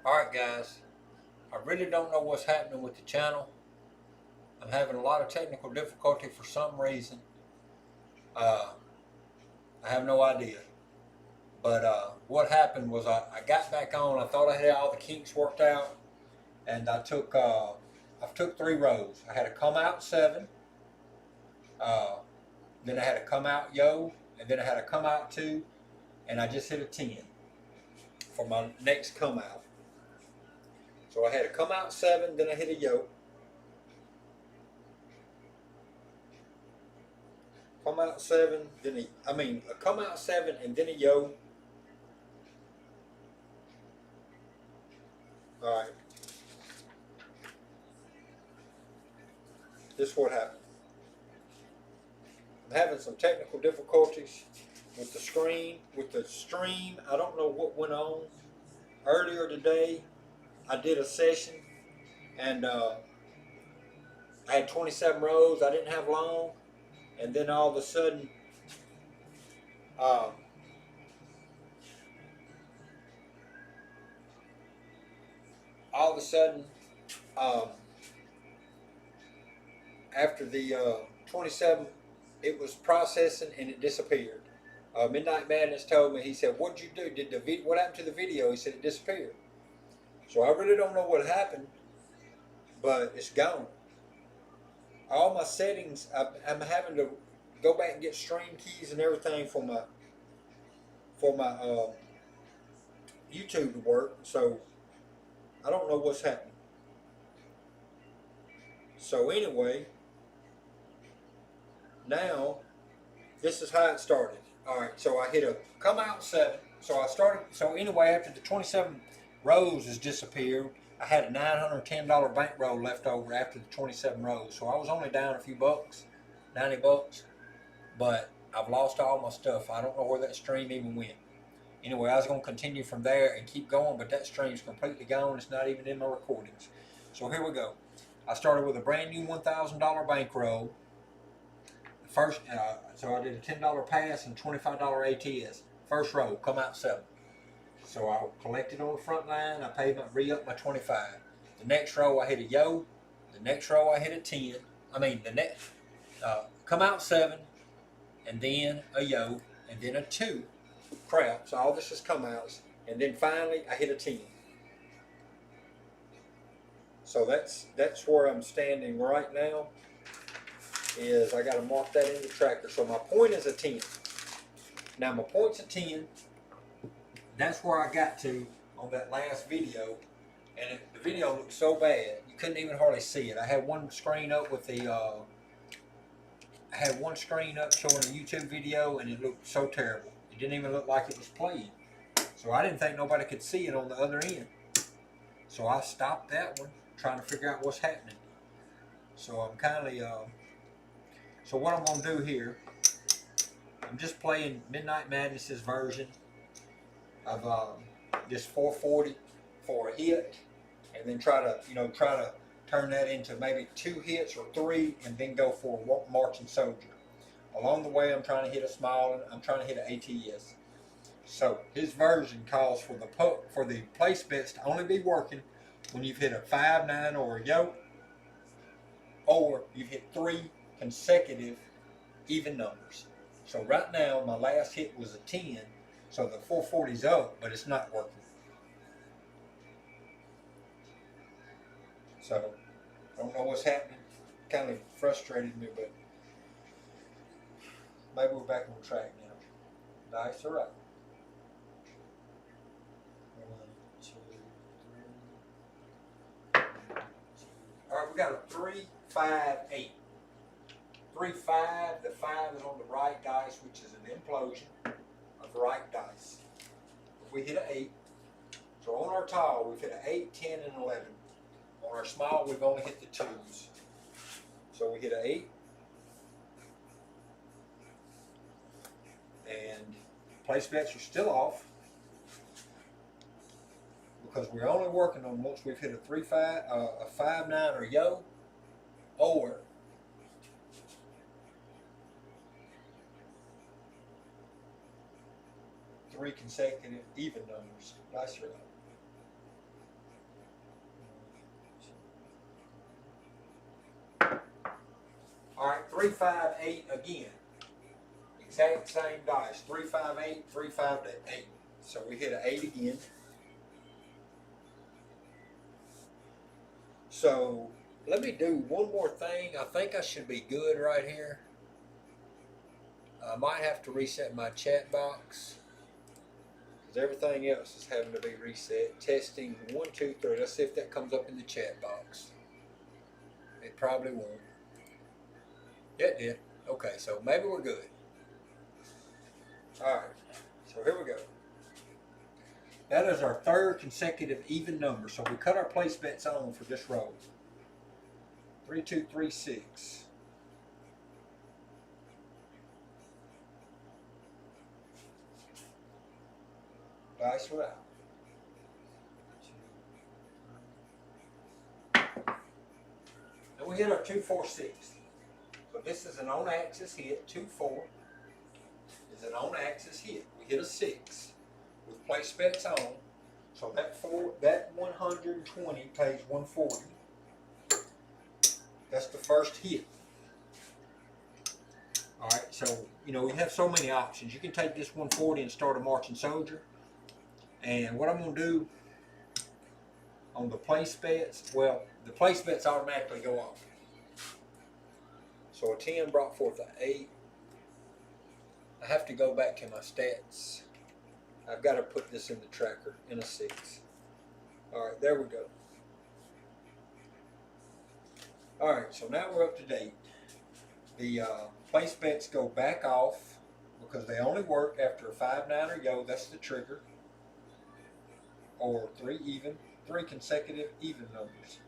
Alright guys, I really don't know what's happening with the channel. I'm having a lot of technical difficulty for some reason. Uh, I have no idea. But what happened was I got back on. I thought I had all the kinks worked out, and I took 3 rows. I had to come out 7, uh, then I had to come out yo, and then I had to come out 2, and I just hit a 10 for my next come out. So I had to come out 7, then I hit a yo, come out 7, then a come out 7 and then a yo. All right, this is what happened. I'm having some technical difficulties with the screen, with the stream. I don't know what went on. Earlier today, I did a session, and I had 27 rows. I didn't have long, and then all of a sudden, uh, all of a sudden, um, after the 27, it was processing and it disappeared. Midnight Madness told me, he said, "What'd you do? What happened to the video?" He said it disappeared. So I really don't know what happened, but it's gone. All my settings, I'm having to go back and get stream keys and everything for my YouTube to work. So I don't know what's happening. So anyway, now this is how it started. All right, so I hit a come out 7. So anyway, after the 27 rows has disappeared, I had a $910 bankroll left over after the 27 rows. So I was only down a few bucks, 90 bucks, but I've lost all my stuff. I don't know where that stream even went. Anyway, I was going to continue from there and keep going, but that stream's completely gone. It's not even in my recordings. So here we go. I started with a brand new $1,000 bankroll. So I did a $10 pass and $25 ATS. First row, come out 7. So I collected on the front line. I re-up my 25. The next row I hit a yo. The next row I hit a 10. Come out 7, and then a yo, and then a 2. Crap. So all this is come outs, and then finally I hit a 10. So that's where I'm standing right now. Is I got to mark that in the tracker. So my point is a 10. Now my point's a 10. That's where I got to on that last video, and the video looked so bad you couldn't even hardly see it. I had one screen up with the I had one screen up showing a YouTube video, and it looked so terrible. It didn't even look like it was playing. So I didn't think nobody could see it on the other end. So I stopped that one, trying to figure out what's happening. So I'm kind of so what I'm going to do here, I'm just playing Midnight Madness's version of just 440 for a hit, and then try to turn that into maybe 2 hits or 3, and then go for a marching soldier. Along the way, I'm trying to hit a small, and I'm trying to hit an ATS. So his version calls for the place bets to only be working when you've hit a 5, 9, or a yoke, or you've hit 3 consecutive even numbers. So right now, my last hit was a 10, so the 440's up, but it's not working. So I don't know what's happening. Kind of frustrated me, but maybe we're back on track now. Nice, all right. 1, 2, 3. All right, we got a 3, 5, 8. 3, 5. The 5 is on the right dice, which is an implosion of right dice. If we hit an 8, so on our tall, we've hit an 8, 10, and 11. On our small, we've only hit the 2s. So we hit an 8. And place bets are still off, because we're only working on once we've hit a 3, 5, a 5, 9, or yo, or three consecutive even numbers. Nice roll. 358 again. Exact same dice. 358, 358. So we hit an 8 again. So let me do one more thing. I think I should be good right here. I might have to reset my chat box because everything else is having to be reset. Testing 1, 2, 3. Let's see if that comes up in the chat box. It probably won't. Yeah, it did. Okay, so maybe we're good. Alright, so here we go. That is our third consecutive even number. So we cut our place bets on for this row. 3, 2, 3, 6. Dice are out. And we hit our 2, 4, 6. So this is an on-axis hit. 2, 4 is an on-axis hit. We hit a 6 with place bets on. So that 120 pays 140. That's the first hit. All right. So you know we have so many options. You can take this 140 and start a marching soldier. And what I'm going to do on the place bets, well, the place bets automatically go off. So a 10 brought forth an 8. I have to go back to my stats. I've got to put this in the tracker in a 6. All right, there we go. All right, so now we're up to date. The place bets go back off because they only work after a 5, 9, or yo. That's the trigger. Or 3 consecutive even numbers.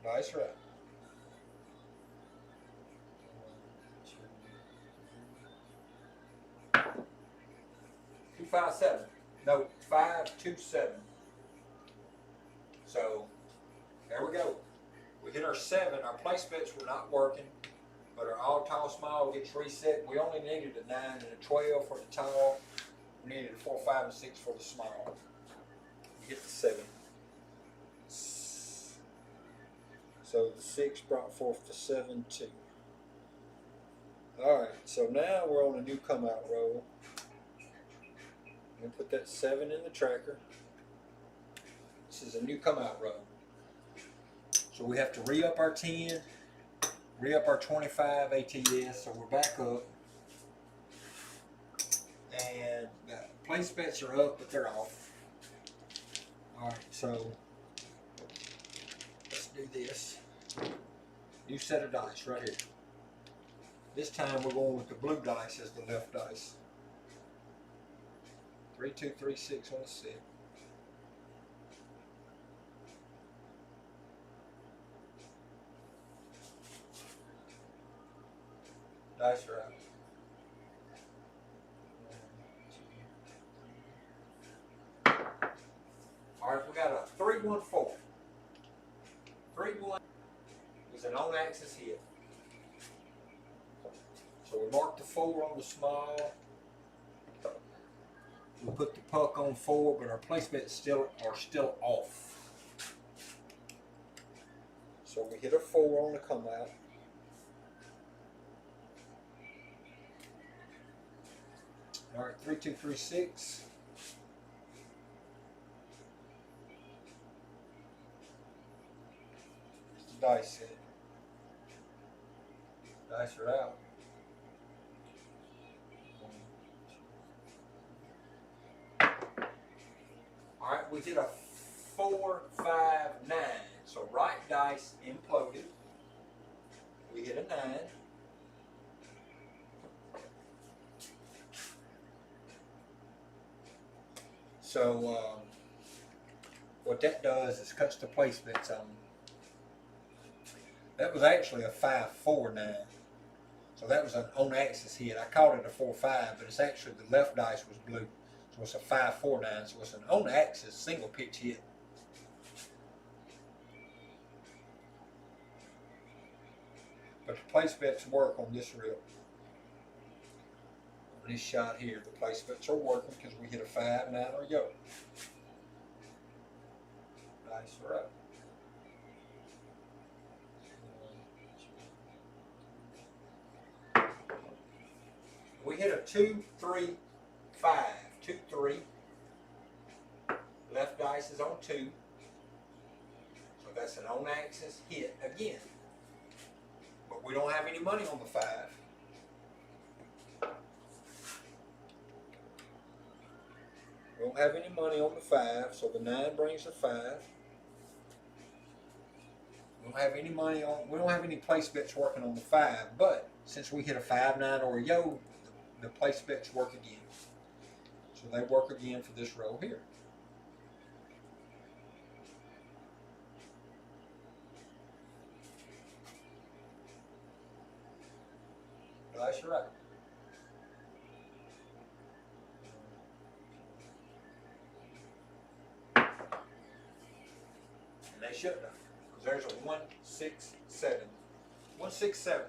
Nice right. 2, 5, 7. No, 5, 2, 7. So there we go. We hit our 7. Our place bets were not working, but our all tall small gets reset. We only needed a 9 and a 12 for the tall. We needed a 4, 5, and 6 for the small. We hit the 7. So the 6 brought forth the 7, 2. Alright, so now we're on a new come out roll. I'm going to put that 7 in the tracker. This is a new come out roll. So we have to re-up our 10, re-up our 25 ATS, so we're back up. And the place bets are up, but they're off. Alright, so let's do this. New set of dice right here. This time we're going with the blue dice as the left dice. 3, 2, 3, 6 on the 6. Dice are out. 1, 2, 3. Alright, we got a 3, 1, 4. 3, 1 is an on-axis hit. So we mark the 4 on the small. We put the puck on 4, but our place bets are still off. So we hit a 4 on the come out. All right, 3, 2, 3, 6. It's the dice set. Dice are out. 1, 2. All right, we did a 4, 5, 9. So right dice imploded. We hit a 9. So what that does is cuts the place bets on. That was actually a 5, 4, 9. So that was an on-axis hit. I called it a 4, 5, but it's actually the left dice was blue. So it's a 5, 4, 9. So it's an on-axis single pitch hit. But the place bets work on this reel. On this shot here, the place bets are working because we hit a 5, 9, or yo. Dice are up. we hit a 2, 3, 5. 2, 3. Left dice is on 2. So that's an on-axis hit again. But we don't have any money on the 5. We don't have any money on the 5, so the 9 brings the 5. We don't have any money on, we don't have any place bets working on the 5, but since we hit a 5, 9, or a yo, the place bets work again. So they work again for this row here. That's right. And they shouldn't have, because there's a 1, 6, 7. 1, 6, 7.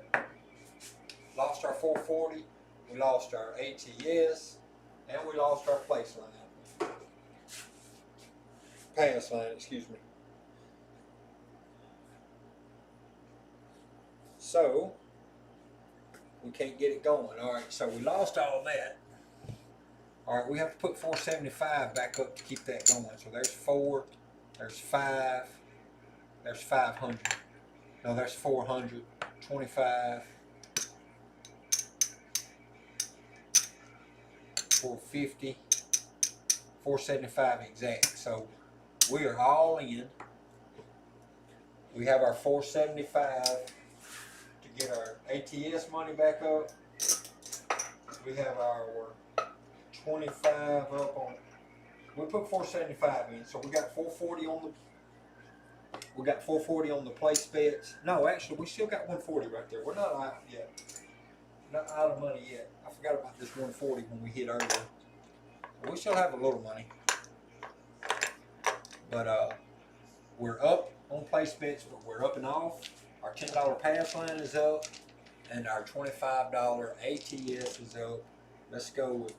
Lost our 440, we lost our ATS, and we lost our place line. Pass line, excuse me. So, we can't get it going. Alright, so we lost all that. Alright, we have to put 475 back up to keep that going. So there's 4, there's 5, there's 500. No, there's 400, 25, 450, 475 exact. So we are all in. We have our 475 to get our ATS money back up. We have our 25 up on. We put 475 in, so we got 440 on the. We got 440 on the place bets. No, actually, we still got 140 right there. We're not out yet. Not out of money yet. I forgot about this 140 when we hit earlier. We still have a little money, but we're up on place bets, but we're up and off. Our $10 pass line is up, and our $25 ATS is up. Let's go with.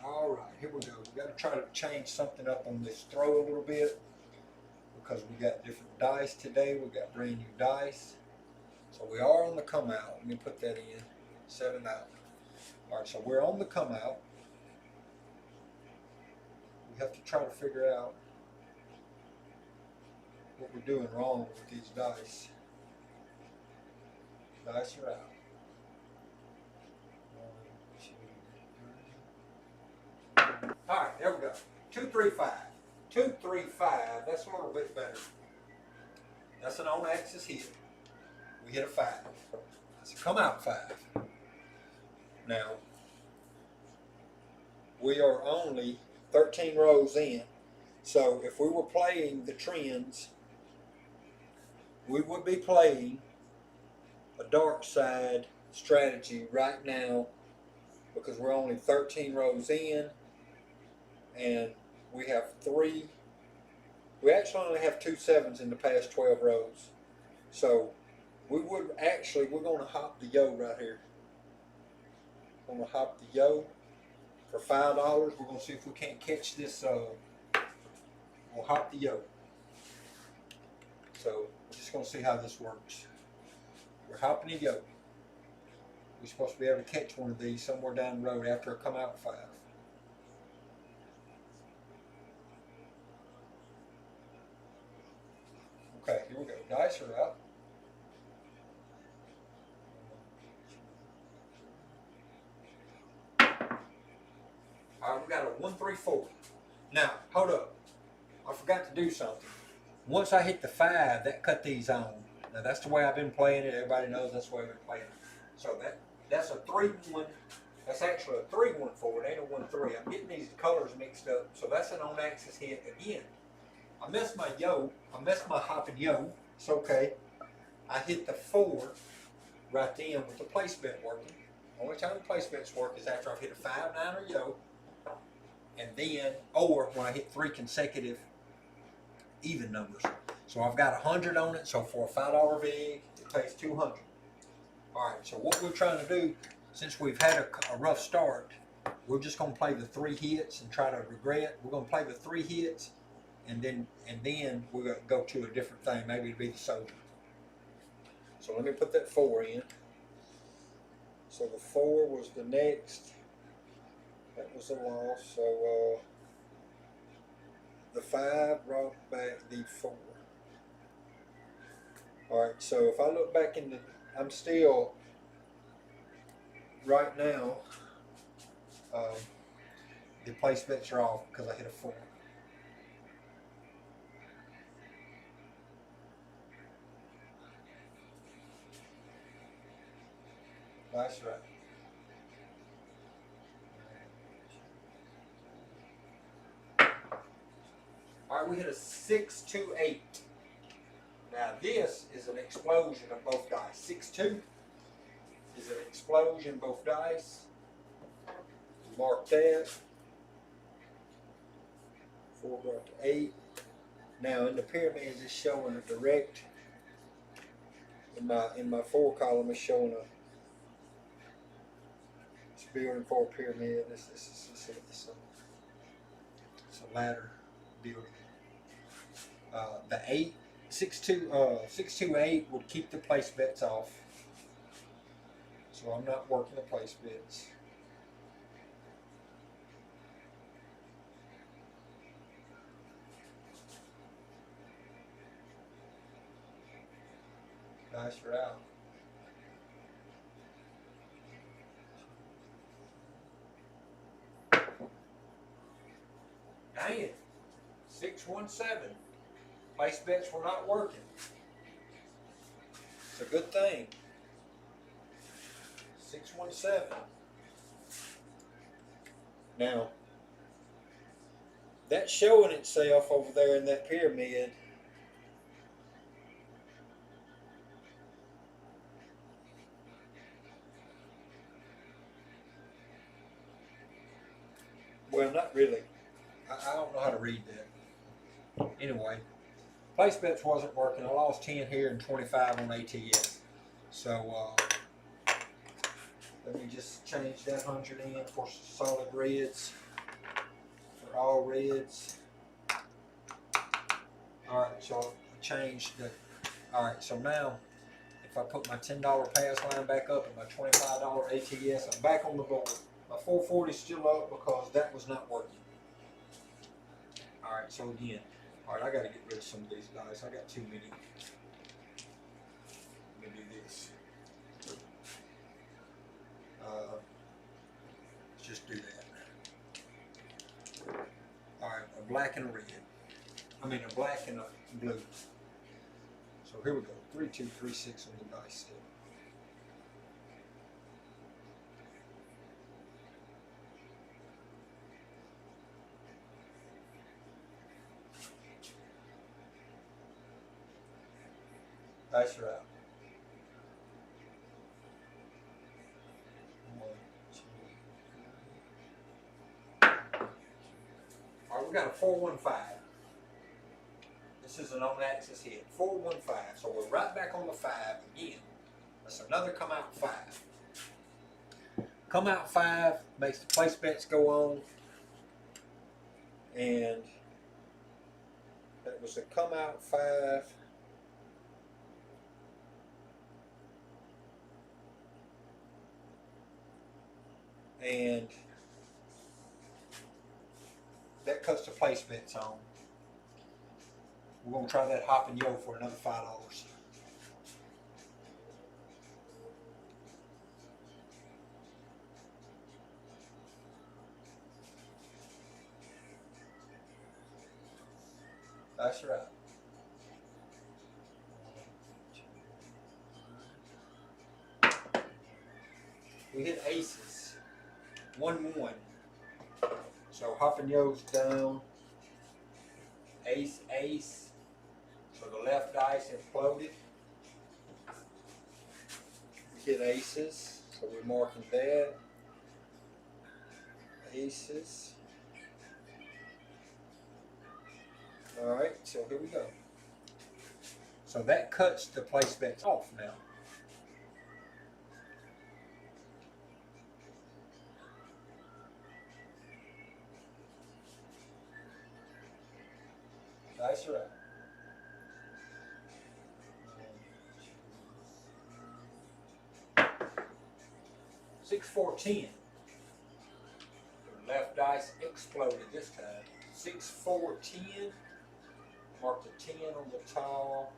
All right, here we go. We got to try to change something up on this throw a little bit because we got different dice today. We got brand new dice. So we are on the come out. Let me put that in. 7 out. All right, so we're on the come out. We have to try to figure out what we're doing wrong with these dice. Dice are out. 1, 2, 3. All right, there we go. 2, 3, 5. 2, 3, 5. That's a little bit better. That's an on-axis hit. We hit a 5. That's a come out 5. Now, we are only 13 rows in. So if we were playing the trends, we would be playing a dark side strategy right now because we're only 13 rows in and we have 3. We actually only have 2 7s in the past 12 rows. So we would actually, we're going to hop the yo right here. We're going to hop the yo for $5. We're going to see if we can't catch this. We'll hop the yo. So we're just going to see how this works. We're hopping the yo. We're supposed to be able to catch one of these somewhere down the road after I come out 5. Okay, here we go. Dice are out. All right, we got a 1, 3, 4. Now, hold up. I forgot to do something. Once I hit the 5, that cut these on. Now, that's the way I've been playing it. Everybody knows that's the way I've been playing it. So that's a 3-1. That's actually a 3-1-4. It ain't a 1-3. I'm getting these colors mixed up. So that's an on-axis hit again. I missed my yo. I missed my hopping yo. It's okay. I hit the 4 right then with the place bet working. Only time the place bets work is after I've hit a 5, 9 or yo. And then, or when I hit 3 consecutive even numbers. So I've got 100 on it. So for a $5 vig, it pays 200. All right. So what we're trying to do, since we've had a rough start, we're just going to play the 3 hits and try to regret. We're going to play the 3 hits. And then we're going to go to a different thing. Maybe it'll be the soldier. So let me put that 4 in. So the 4 was the next. That was a loss. So the 5 brought back the 4. Alright, so if I look back in the, I'm still, right now, the place bets are off because I hit a 4. That's right. Alright, we hit a 6, 2, 8. Now this is an explosion of both dice. 6, 2 is an explosion both dice. Mark that. 4 brought to 8. Now in the pyramid it's showing a direct. In my 4 column is showing a. It's building for a pyramid. It's a ladder building. The 8, 6, 2, 6, 2, 8 would keep the place bets off. So I'm not working the place bets. Nice route. Dang it. 617. Place bets were not working. It's a good thing. 617. Now, that's showing itself over there in that pyramid. Well, not really. I don't know how to read that. Anyway, place bets wasn't working. I lost 10 here and 25 on ATS. So let me just change that 100 in for solid reds. For all reds. Alright, so I changed the. Alright, so now if I put my $10 pass line back up and my $25 ATS, I'm back on the board. My 440 is still up because that was not working. Alright, so again, alright, I gotta get rid of some of these dice. I got too many. Let me do this. Let's just do that. Alright, a black and a red. I mean a black and a blue. So here we go. 3, 2, 3, 6 on the dice set. Dice are out. 1, 2. Alright, we got a 415. This is an on-axis hit. 415. So we're right back on the 5 again. That's another come out 5. Come out 5 makes the place bets go on. And that was a come out 5. And that cuts the place bets on. We're going to try that hop and yo for another $5. That's right. We hit aces. 1-1. So hop and yo's down. Ace, ace. So the left dice imploded. We hit aces. So we're marking that. Aces. Alright, so here we go. So that cuts the place bets off now. That's right. 6, 4, 10. The left dice exploded this time. 6, 4, 10. Mark the 10 on the tile.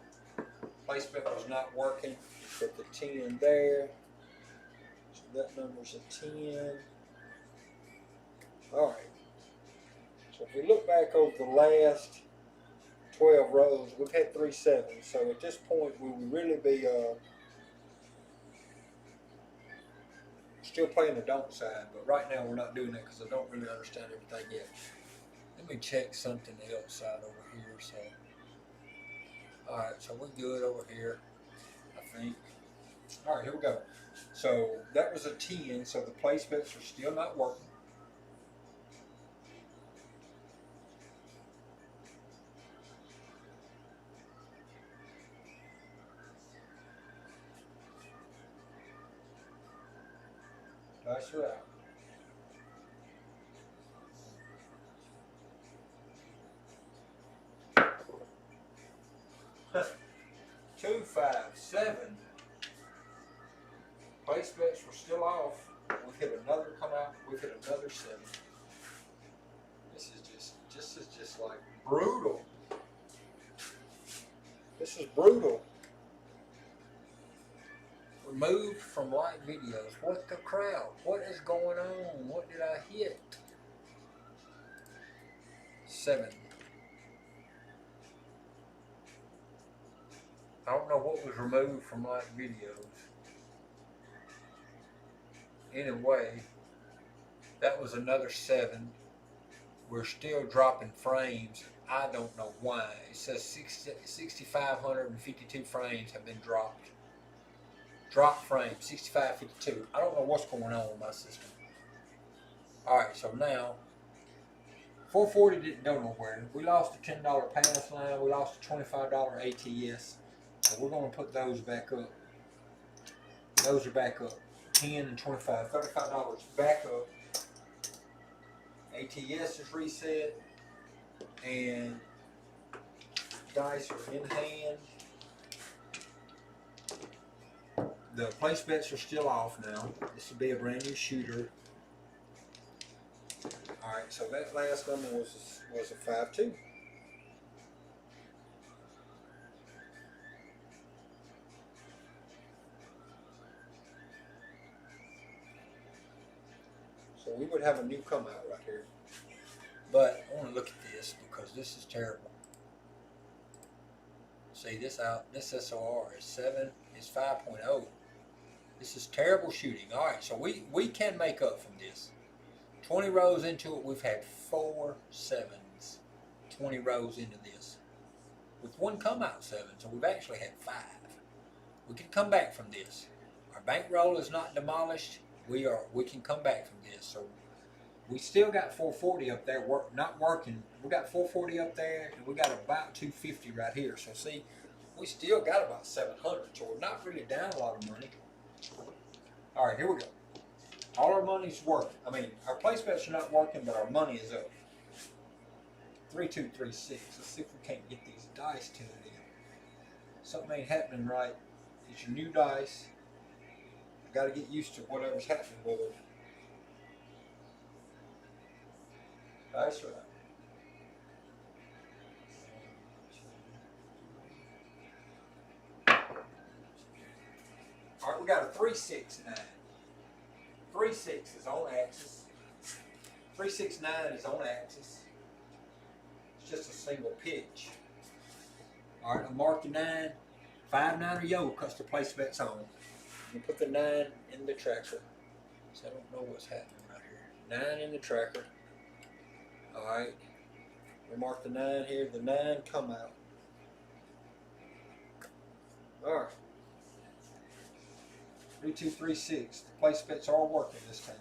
Placement was not working. Put the 10 there. So that number's a 10. Alright. So if we look back over the last 12 rows, we've had 3 sevens. So at this point, we would really be still playing the don't side. But right now, we're not doing that because I don't really understand everything yet. Let me check something else side over here. So, alright, so we're good over here, I think. Alright, here we go. So that was a 10, so the placements are still not working. Dice are out. Two, 5, 7. Place bets were still off. We've hit another come out. We've hit another 7. This is just like brutal. This is brutal. Removed from live videos. What the crowd? What is going on? What did I hit? 7. I don't know what was removed from live videos. Anyway, that was another 7. We're still dropping frames. I don't know why. It says 6,552 frames have been dropped. Drop frame, 6552. I don't know what's going on with my system. Alright, so now, 440 didn't go nowhere. We lost a $10 pass line. We lost a $25 ATS. So we're going to put those back up. Those are back up. 10 and 25. $35 back up. ATS is reset. And dice are in hand. The place bets are still off now. This will be a brand new shooter. Alright, so that last number was a 5-2. So we would have a new come out right here. But I want to look at this because this is terrible. See this out, this SOR is 7, it's 5.0. This is terrible shooting. Alright, so we can make up from this. 20 rows into it, we've had 4 sevens. 20 rows into this. With one come out 7, so we've actually had 5. We can come back from this. Our bankroll is not demolished. We can come back from this. So we still got 440 up there not working. We got 440 up there and we got about 250 right here. So see, we still got about 700. So we're not really down a lot of money. Alright, here we go. All our money's working. I mean, our place bets are not working, but our money is up. 3, 2, 3, 6. Let's see if we can't get these dice tuned in. Something ain't happening right. It's your new dice. I gotta get used to whatever's happening with it. Dice are out. Alright, we got a 3, 6, 9. 3, 6 is on axis. 3, 6, 9 is on axis. It's just a single pitch. Alright, I'll mark the 9. 5, 9 or yo, because the place bet's on. You put the 9 in the tracker. So I don't know what's happening right here. 9 in the tracker. Alright. We'll mark the 9 here. The 9 come out. Alright. 3, 2, 3, 6. The place bets are working this time.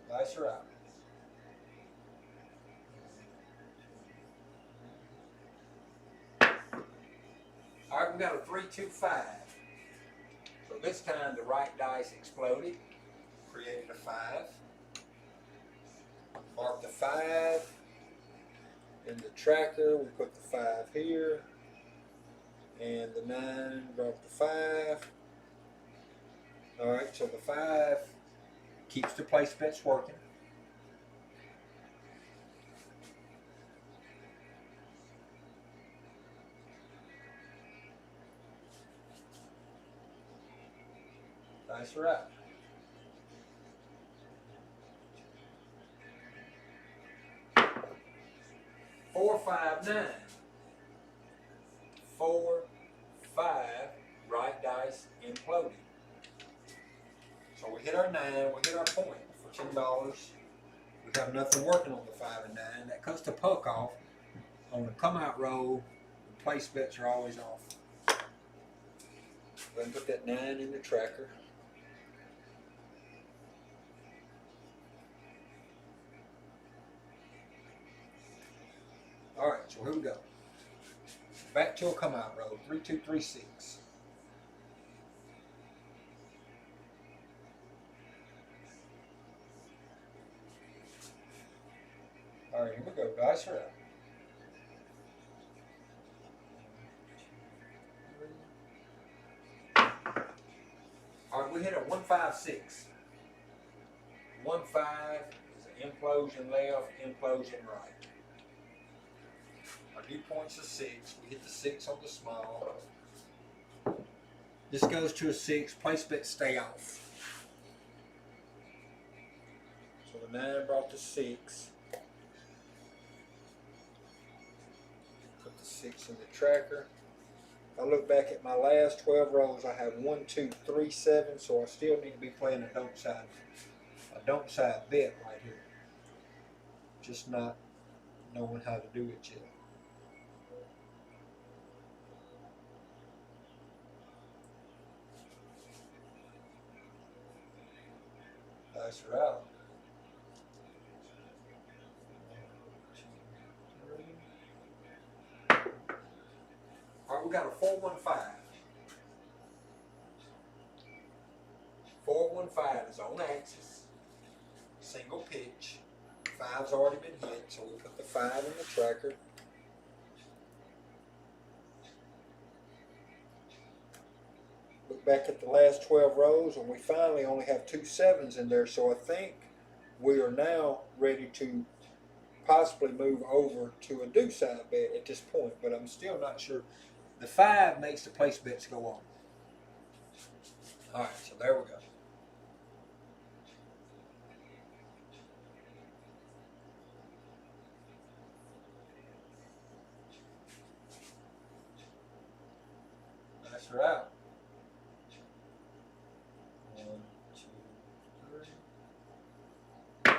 Dice are out. Alright, we got a 3, 2, 5. So this time the right dice exploded. Created a 5. Mark the 5. In the tracker, we put the 5 here. And the 9 brought the 5. Alright, so the 5 keeps the place bets working. That's right. 4, 5, 9. 4, 5, right dice imploded. So we hit our 9, we hit our point for $10. We have nothing working on the 5 and 9. That cuts the puck off. On the come out roll, the place bets are always off. Go ahead and put that 9 in the tracker. Alright, so here we go. Back to a come out roll. 3, 2, 3, 6. Alright, here we go. Dice are out. 1, 2, 3. Alright, we hit a 1, 5, 6. 1, 5 is an implosion left, implosion right. Our dew point's a 6. We hit the 6 on the small. This goes to a 6. Place bets stay off. So the 9 brought the 6. Put the 6 in the tracker. If I look back at my last 12 rolls, I have 1, 2, 3, 7. So I still need to be playing a don't side bet right here. Just not knowing how to do it yet. Dice are out. 1, 2, 3. Alright, we got a 4, 1, 5. 4, 1, 5 is on axis. Single pitch. 5's already been hit, so we put the 5 in the tracker. Look back at the last 12 rows, and we finally only have 2 7s in there, so I think we are now ready to possibly move over to a do side bet at this point, but I'm still not sure. The 5 makes the place bets go on. Alright, so there we go. That's right. 1, 2, 3.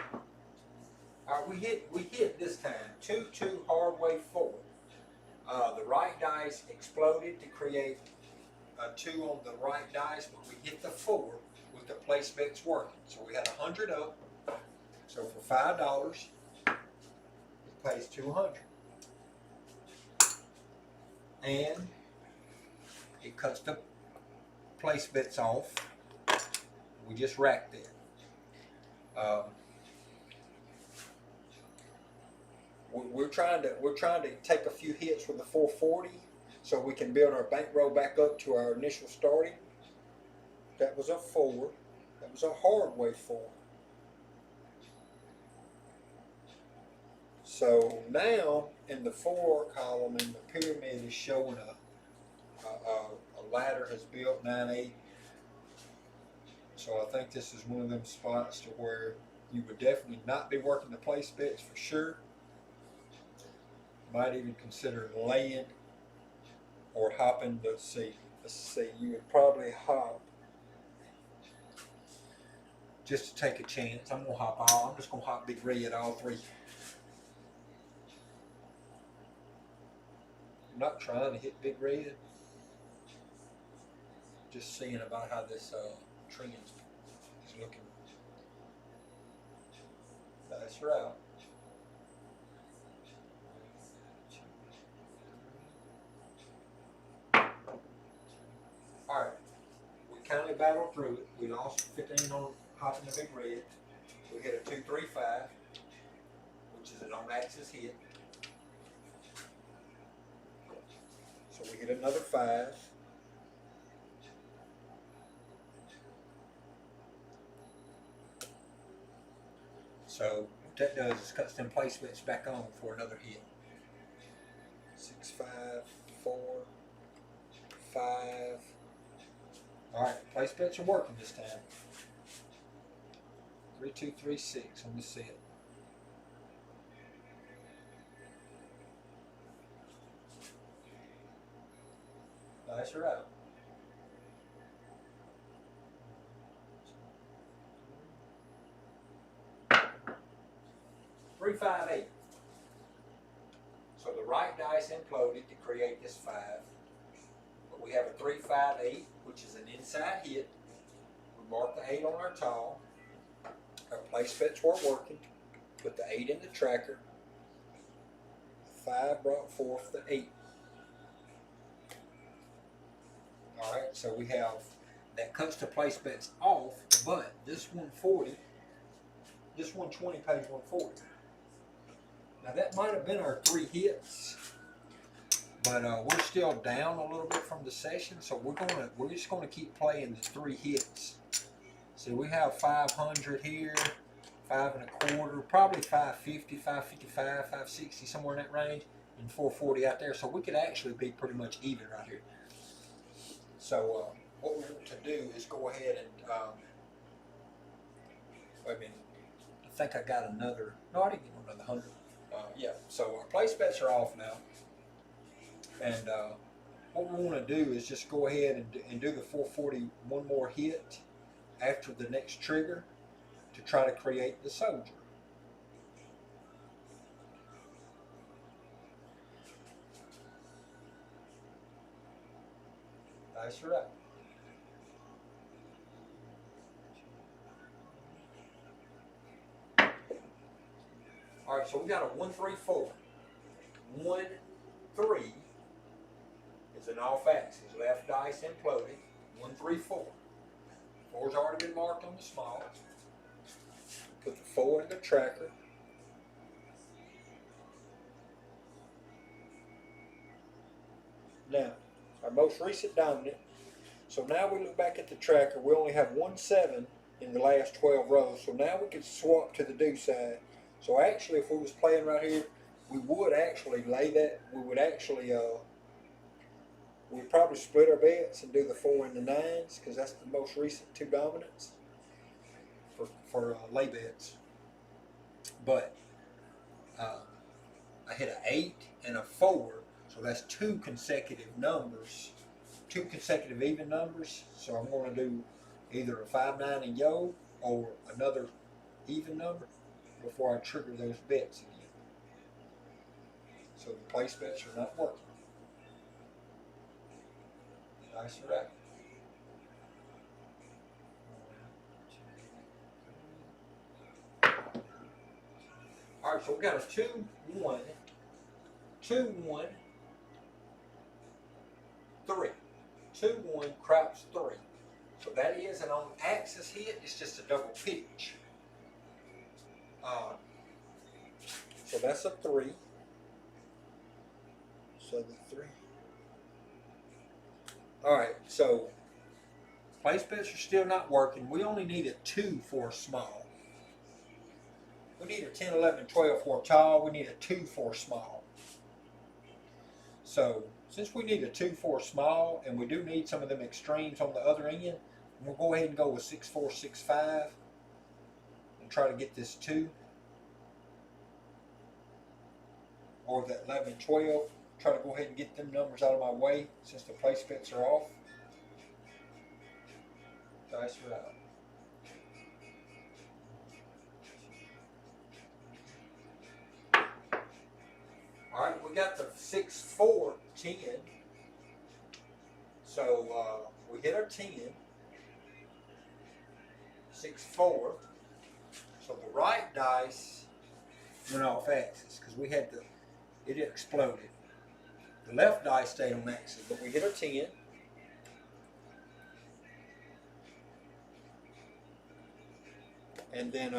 Alright, we hit this time. 2, 2, hard way forward. The right dice exploded to create a 2 on the right dice, but we hit the 4 with the place bets working. So we had 100 up. So for $5, it pays 200. And it cuts the place bets off. We just racked it. We're trying to take a few hits with the 440 so we can build our bankroll back up to our initial starting. That was a 4. That was a hard way 4. So now in the 4 column in the pyramid is showing a ladder has built 9-8. So I think this is one of them spots to where you would definitely not be working the place bets for sure. Might even consider laying or hopping. Let's see. You would probably hop just to take a chance. I'm just gonna hop big red all 3. I'm not trying to hit big red. Just seeing about how this trend is looking. That's right. 1, 2, 3. Alright. We kindly battled through it. We lost 15 on hopping the big red. We hit a 2, 3, 5, which is an on axis hit. So we hit Get another 5. So what that does is cuts them placements back on for another hit. 6, 5, 4, 5. All right, place bets are working this time. 3, 2, 3, 6 on the set. Nice route. 3, 5, 8. So the right dice imploded to create this 5. But we have a 3, 5, 8, which is an inside hit. We mark the 8 on our tile. Our place bets weren't working. Put the 8 in the tracker. 5 brought forth the 8. Alright, so we have that cuts the place bets off, but this 140, this 120 pays 140. Now that might have been our 3 hits, but we're still down a little bit from the session, so we're just gonna keep playing the 3 hits. See, we have 500 here, 5 1/4, probably 550, 555, 560, somewhere in that range, and 440 out there. So we could actually be pretty much even right here. So what we want to do is go ahead and wait a minute. I think I got another. No, I didn't get another 100. Yeah. So our place bets are off now, and what we want to do is just go ahead and do the 440 one more hit after the next trigger to try to create the soldier. Nice route. All right, so we got a 1, 3, 4. 1, 3 is an off axis. Left dice imploded. 1, 3, 4. 4's already been marked on the small. Put the 4 in the tracker. Now, our most recent dominant. So now we look back at the tracker. We only have 1 7 in the last 12 rows. So now we can swap to the do side. So actually, if we was playing right here, we would actually lay that. We would actually, we'd probably split our bets and do the 4 and the 9s because that's the most recent 2 dominants for lay bets. But I hit an 8 and a 4, so that's 2 consecutive numbers, 2 consecutive even numbers. So I'm going to do either a 5, 9 and yo or another even number before I trigger those bets again. So the place bets are not working. Nice route. All right, so we got a 2, 1, 2, 1, 3. 2, 1, crouch 3. So that is an on axis hit. It's just a double pitch. So that's a 3. So the 3. Alright, so place bets are still not working. We only need a 2 for a small. We need a 10, 11, 12 for a tall. We need a 2 for a small. So since we need a 2 for a small, and we do need some of them extremes on the other end, we'll go ahead and go with 6, 4, 6, 5 and try to get this 2. Or that 11, 12. Try to go ahead and get them numbers out of my way since the place bets are off. Dice route. Alright, we got the 6, 4, 10. So we hit our 10. 6, 4. So the right dice went off axis because we had it exploded. The left dice stayed on axis, but we hit our 10. And then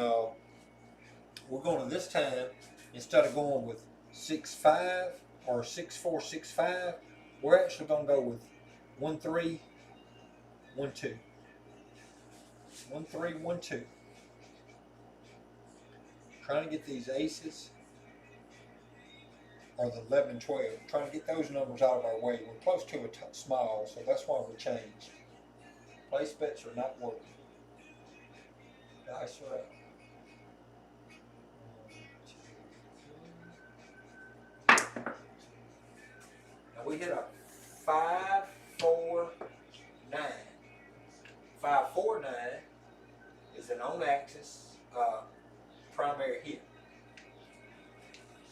we're going to this time, instead of going with 6, 5 or 6, 4, 6, 5, we're actually going to go with 1 3 1 2. 1 3 1 2. Trying to get these aces, or the 11 and 12. Trying to get those numbers out of our way. We're close to a small, so that's why we changed. Place bets are not working. Dice are out. Now we hit a 5 4 9. 5 4 9 is an on axis primary hit.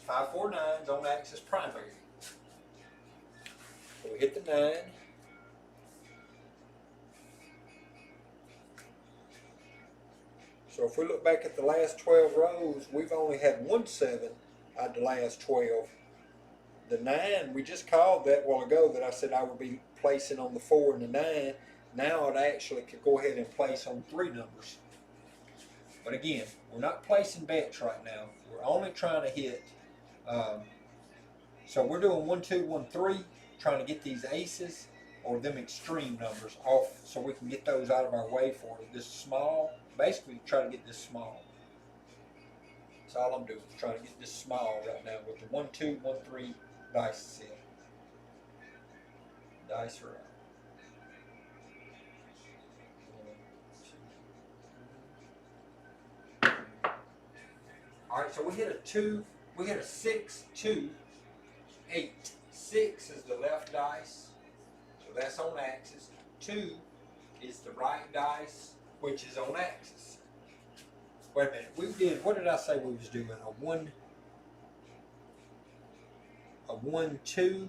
5 4 9 is on axis primary. So we hit the 9. So if we look back at the last 12 rows, we've only had 1 7 out of the last 12. The 9, we just called that a while ago that I said I would be placing on the 4 and the 9. Now I actually could go ahead and place on 3 numbers. But again, we're not placing bets right now. We're only trying to hit. So we're doing 1 2 1 3, trying to get these aces or them extreme numbers off so we can get those out of our way for this small. Basically, try to get this small. That's all I'm doing, trying to get this small right now with the 1 2 1 3 dice set. Dice are out. All right, so we hit a 2. We hit a 6 2 8. 6 is the left dice, so that's on axis. 2 is the right dice, which is on axis. Wait a minute, we did, what did I say we was doing? A 1 2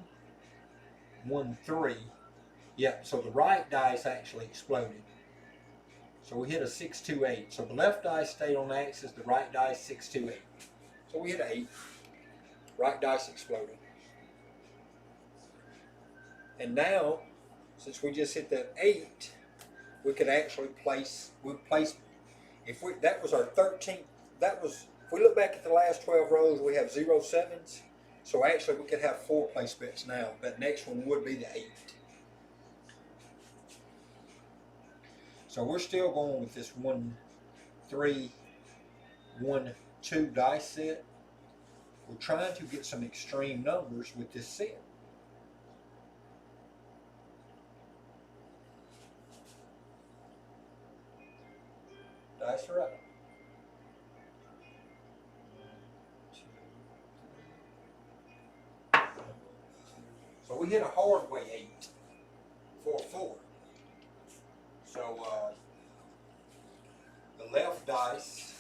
1 3. Yeah, so the right dice actually exploded. So we hit a 6 2 8. So the left dice stayed on axis, the right dice 6 2 8. So we hit an 8. Right dice exploded. And now, since we just hit that 8, we could actually place, that was our 13th, if we look back at the last 12 rows, we have 0 7s. So actually we could have 4 place bets now. That next one would be the 8. So we're still going with this 1 3 1 2 dice set. We're trying to get some extreme numbers with this set. Dice are up. 1 2 3. So we hit a hard way 8 for 4. So the left dice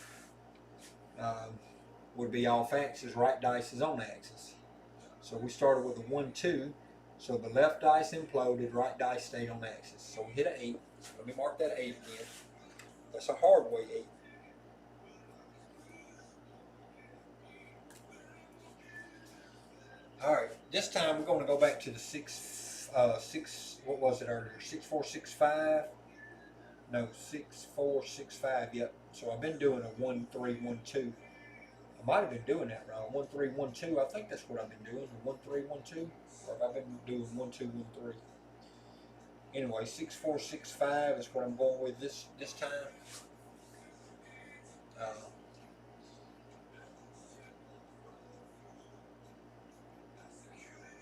would be off axis, right dice is on axis. So we started with a 1 2. So the left dice imploded, right dice stayed on axis. So we hit an 8. Let me mark that 8 again. That's a hard way 8. All right, this time we're going to go back to the 6. What was it earlier? 6 4 6 5. No, 6 4 6 5. Yep. So I've been doing a 1 3 1 2. I might have been doing that wrong. 1 3 1 2. I think that's what I've been doing. 1 3 1 2. Or have I been doing 1 2 1 3? Anyway, 6 4 6 5 is what I'm going with this time.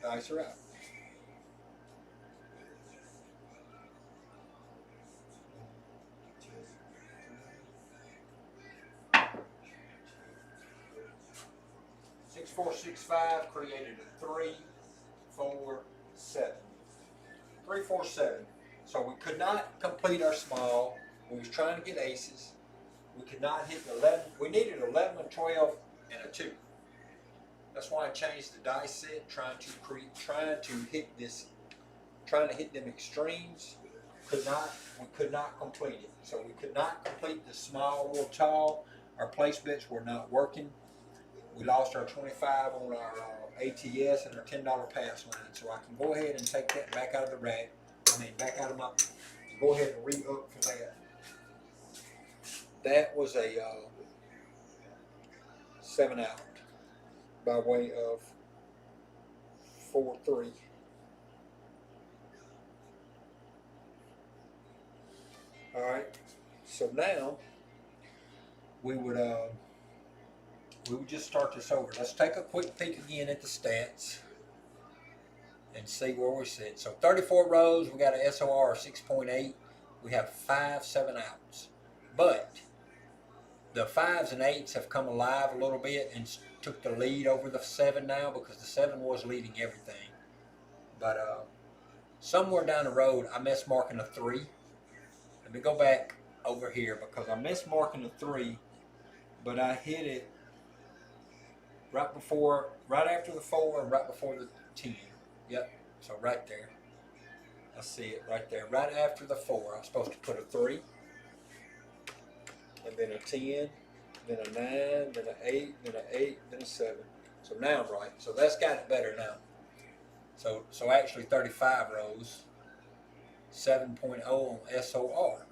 Dice are out. Six 4 6 5 created a 3 4 7. 3 4 7. So we could not complete our small. We was trying to get aces. We could not hit the 11. We needed 11 and 12 and a 2. That's why I changed the dice set, trying to hit them extremes. We could not complete it. So we could not complete the small or tall. Our place bets were not working. We lost our 25 on our ATS and our $10 pass line. So I can go ahead and take that back out of the rack. Back out of my, go ahead and re-up for that. That was a 7 out by way of 4 3. So now we would just start this over. Let's take a quick peek again at the stats and see where we sit. So 34 rows, we got an SOR of 6.8. We have 5 7-outs. But the 5s and 8s have come alive a little bit and took the lead over the 7 now, because the 7 was leading everything. But somewhere down the road, I missed marking a 3. Let me go back over here, because I missed marking a 3, but I hit it right after the 4 and right before the 10. Yep, so right there. I see it right there. Right after the 4, I was supposed to put a 3, and then a 10, then a 9, then an 8, then an 8, then a 7. So now I'm right. So that's got it better now. So actually 35 rows, 7.0 on SOR.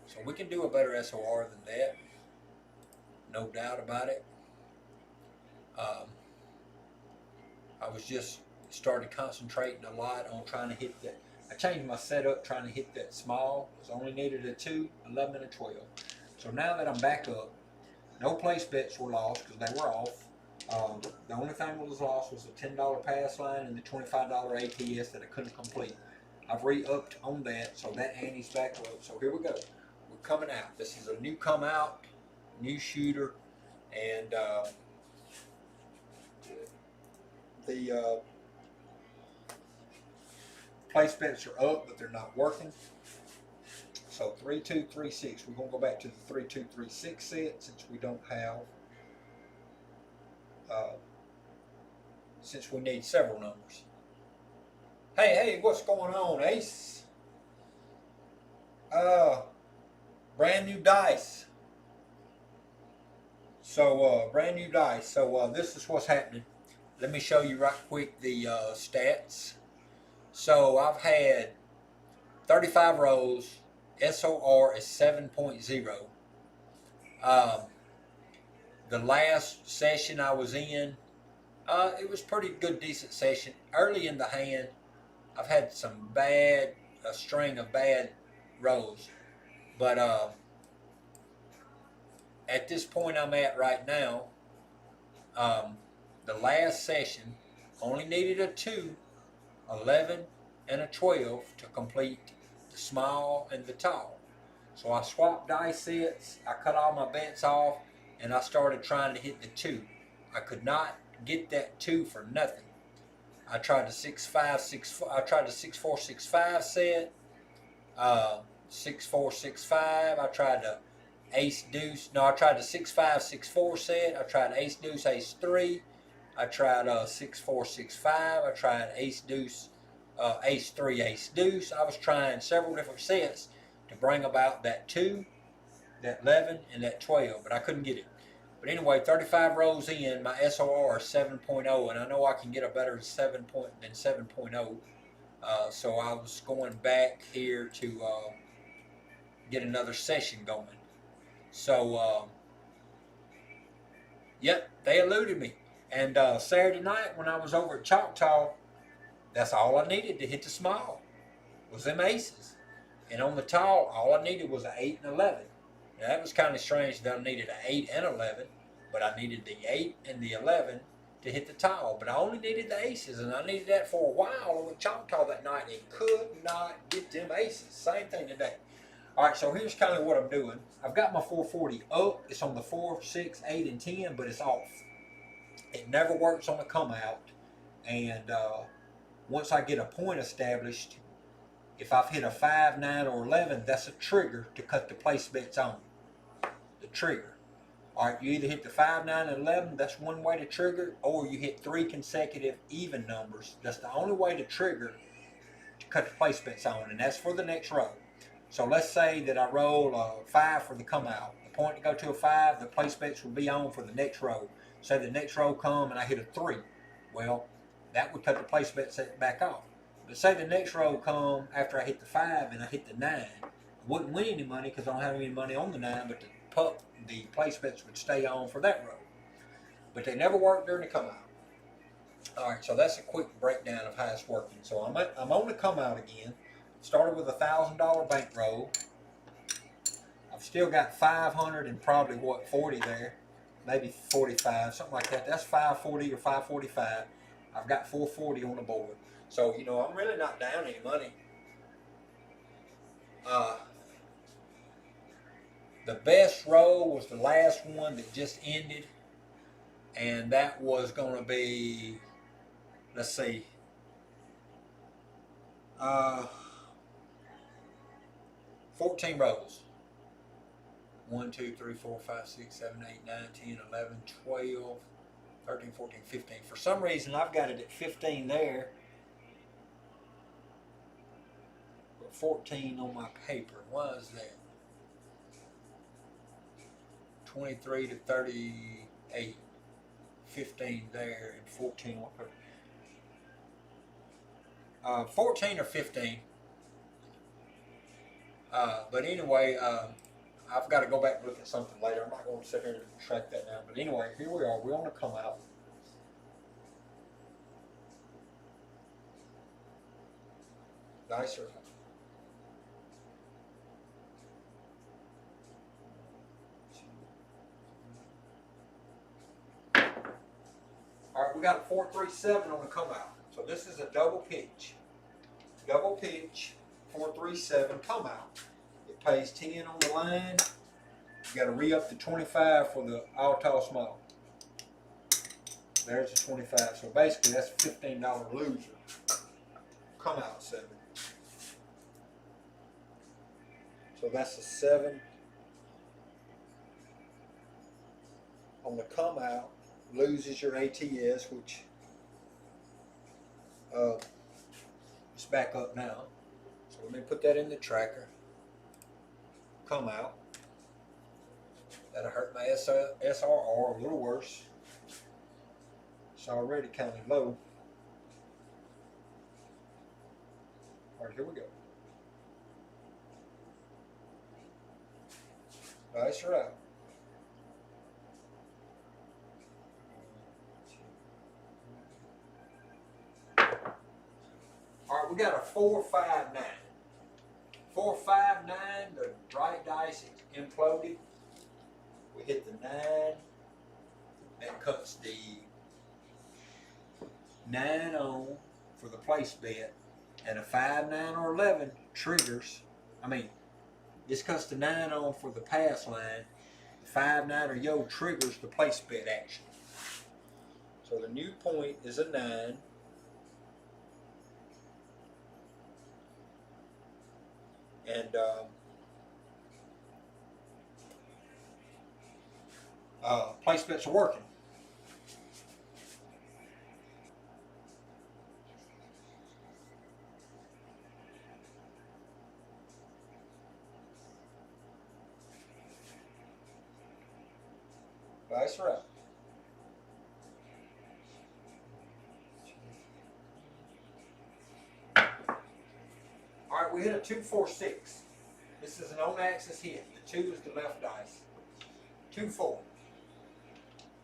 So we can do a better SOR than that. No doubt about it. I was just started concentrating a lot on trying to hit that. I changed my setup trying to hit that small, because I only needed a 2, 11, and a 12. So now that I'm back up, no place bets were lost because they were off. The only thing that was lost was the $10 pass line and the $25 ATS that I couldn't complete. I've re-upped on that, so that ante's back up. So here we go. We're coming out. This is a new come out, new shooter, and the place bets are up, but they're not working. So 3, 2, 3, 6. We're going to go back to the 3, 2, 3, 6 set, since we don't have, since we need several numbers. Hey, what's going on, Ace? Brand new dice. So brand new dice. So this is what's happening. Let me show you right quick the stats. So I've had 35 rows. SOR is 7.0. The last session I was in, it was pretty good, decent session. Early in the hand, I've had a string of bad rows. But at this point I'm at right now, the last session only needed a 2, 11, and a 12 to complete the small and the tall. So I swapped dice sets, I cut all my bets off, and I started trying to hit the 2. I could not get that 2 for nothing. I tried the 6-5-6. I tried the 6-4-6-5 set, 6-4-6-5. I tried the ace deuce. No, I tried the 6-5-6-4 set. I tried ace deuce ace 3. I tried 6-4-6-5. I tried ace deuce ace 3 ace deuce. I was trying several different sets to bring about that 2, that 11, and that 12, but I couldn't get it. But anyway, 35 rows in, my SOR is 7.0, and I know I can get a better 7.0. So I was going back here to get another session going. So, yep, they eluded me. And Saturday night when I was over at Choctaw, that's all I needed to hit the small was them aces. And on the tall, all I needed was an 8 and 11. Now, that was kind of strange that I needed an 8 and 11, but I needed the 8 and the 11 to hit the tall. But I only needed the aces, and I needed that for a while over at Choctaw that night and could not get them aces. Same thing today. All right, so here's kind of what I'm doing. I've got my 440 up. It's on the 4, 6, 8, and 10, but it's off. It never works on the come out. And once I get a point established, if I've hit a 5, 9, or 11, that's a trigger to cut the place bets on. The trigger. All right, you either hit the 5, 9, and 11, that's one way to trigger, or you hit 3 consecutive even numbers. That's the only way to trigger to cut the place bets on, and that's for the next row. So let's say that I roll a 5 for the come out. The point to go to a 5, the place bets will be on for the next row. Say the next row come and I hit a 3. Well, that would cut the place bets back off. But say the next row come after I hit the 5 and I hit the 9. I wouldn't win any money because I don't have any money on the 9, but the place bets would stay on for that row. But they never work during the come out. All right, so that's a quick breakdown of how it's working. So I'm on the come out again. Started with a $1,000 bankroll. I've I've still got 500 and probably what, 40 there, maybe 45, something like that. That's 540 or 545. I've got 440 on the board. So, you know, I'm really not down any money. The best roll was the last one that just ended, and that was going to be, let's see, 14 rolls. 1, 2, 3, 4, 5, 6, 7, 8, 9, 10, 11, 12, 13, 14, 15. For some reason, I've got it at 15 there, but 14 on my paper. Why is that? 23 to 38, 15 there, and 14 on paper. 14 or 15. But anyway, I've got to go back and look at something later. I'm not going to sit here and track that down. But anyway, here we are. We're on to come out. Nicer. All right, we got a 437 on the come out. So this is a double pitch. Double pitch, 437 come out. It pays 10 on the line. You got to re-up to 25 for the all tall small. There's the 25. So basically that's a $15 loser. Come out 7. So that's a 7 on the come out. Loses your ATS, which it's back up now. So let me put that in the tracker. Come out. That'll hurt my SRR a little worse. It's already kind of low. All right, here we go. Nice right. All right, we got a 459. 459, the right dice imploded. We hit the 9. That cuts the 9 on for the place bet. And a 5, 9, or 11 triggers. I mean, this cuts the 9 on for the pass line. The 5, 9, or yo triggers the place bet action. So the new point is a 9. And place bets are working. That's right. All right, we hit a 2-4-6. This is an on-axis hit. The 2 is the left dice. 2-4.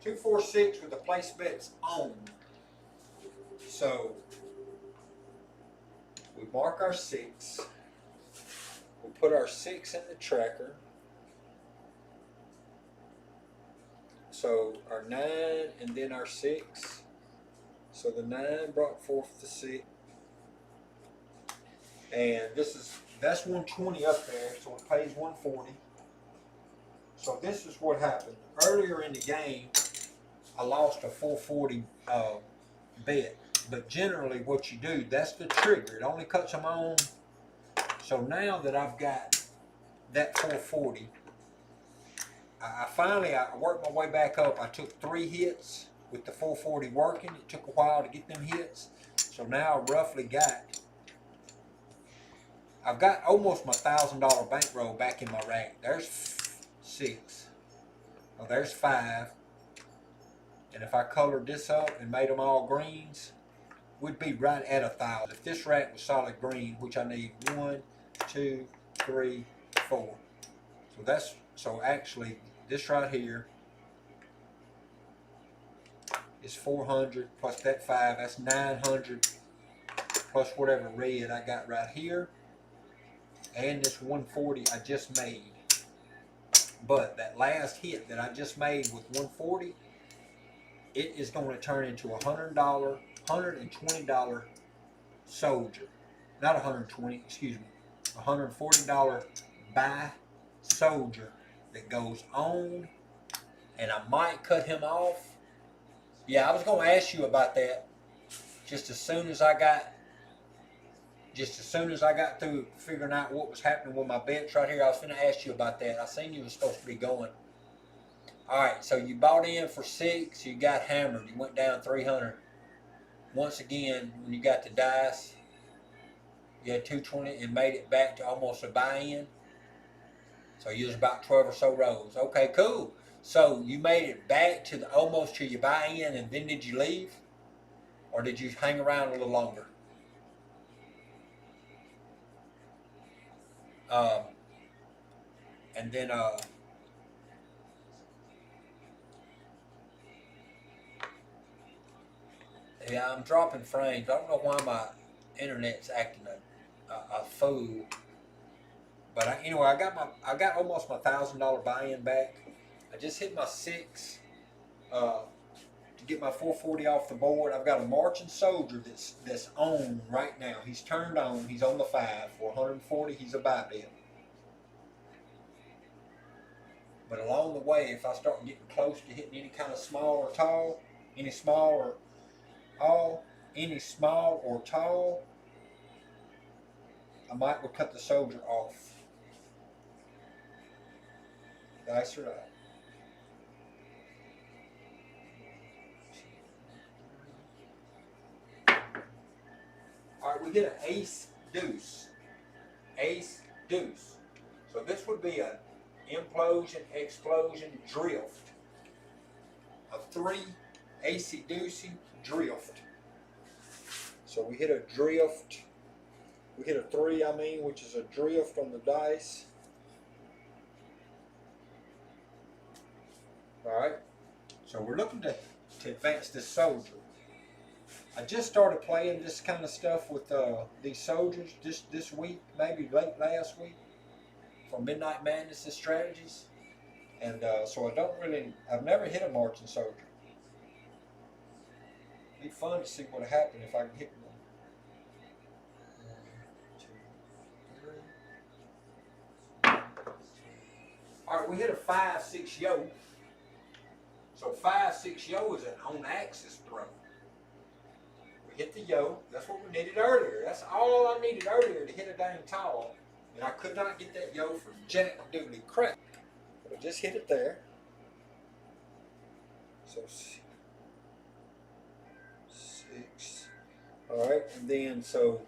2-4-6 with the place bets on. So we mark our 6. We put our 6 in the tracker. So our 9 and then our 6. So the 9 brought forth the 6. And that's 120 up there, so it pays 140. So this is what happened. Earlier in the game, I lost a 440 bet. But generally what you do, that's the trigger. It only cuts them on. So now that I've got that 440, I worked my way back up. I took 3 hits with the 440 working. It took a while to get them hits. So now I've roughly I've got almost my $1,000 bankroll back in my rack. There's 6. Well, there's 5. And if I colored this up and made them all greens, we'd be right at 1,000. If this rack was solid green, which I need 1, 2, 3, 4. So actually this right here is 400 plus that 5. That's 900 plus whatever red I got right here. And this 140 I just made. But that last hit that I just made with 140, it is going to turn into $120 soldier. Not 120, excuse me. $140 buy soldier that goes on, and I might cut him off. Yeah, I was going to ask you about that just as soon as I got through figuring out what was happening with my bets right here. I was going to ask you about that. I seen you were supposed to be going. All right, so you bought in for 6, you got hammered, you went down 300. Once again, when you got the dice, you had 220 and made it back to almost a buy-in. So you was about 12 or so rows. Okay, cool. So you made it back to almost to your buy-in, and then did you leave, or did you hang around a little longer? And then yeah, I'm dropping frames. I don't know why my internet's acting a fool. But anyway, I got almost my $1,000 buy-in back. I just hit my 6 to get my 440 off the board. I've got a marching soldier that's on right now. He's turned on. He's on the 5 for 140. He's a buy bet. But along the way, if I start getting close to hitting any kind of small or tall, any small or tall, I might will cut the soldier off. Dice or not. All right, we get an ace deuce. Ace deuce. So this would be an implosion, explosion, drift. A 3 acey deucey drift. So we hit a drift. We hit a 3, which is a drift on the dice. Alright. So we're looking to advance this soldier. I just started playing this kind of stuff with these soldiers this week, maybe late last week, for Midnight Madness and Strategies. And so I've never hit a marching soldier. It'd be fun to see what would happen if I can hit one. 1, 2, 3. All right, we hit a 5-6 yo. So 5-6 yo is an on-axis throw. We hit the yo. That's what we needed earlier. That's all I needed earlier to hit a dang tall. And I could not get that yo for jack doodly crap. But I just hit it there. So 6. All right, and then so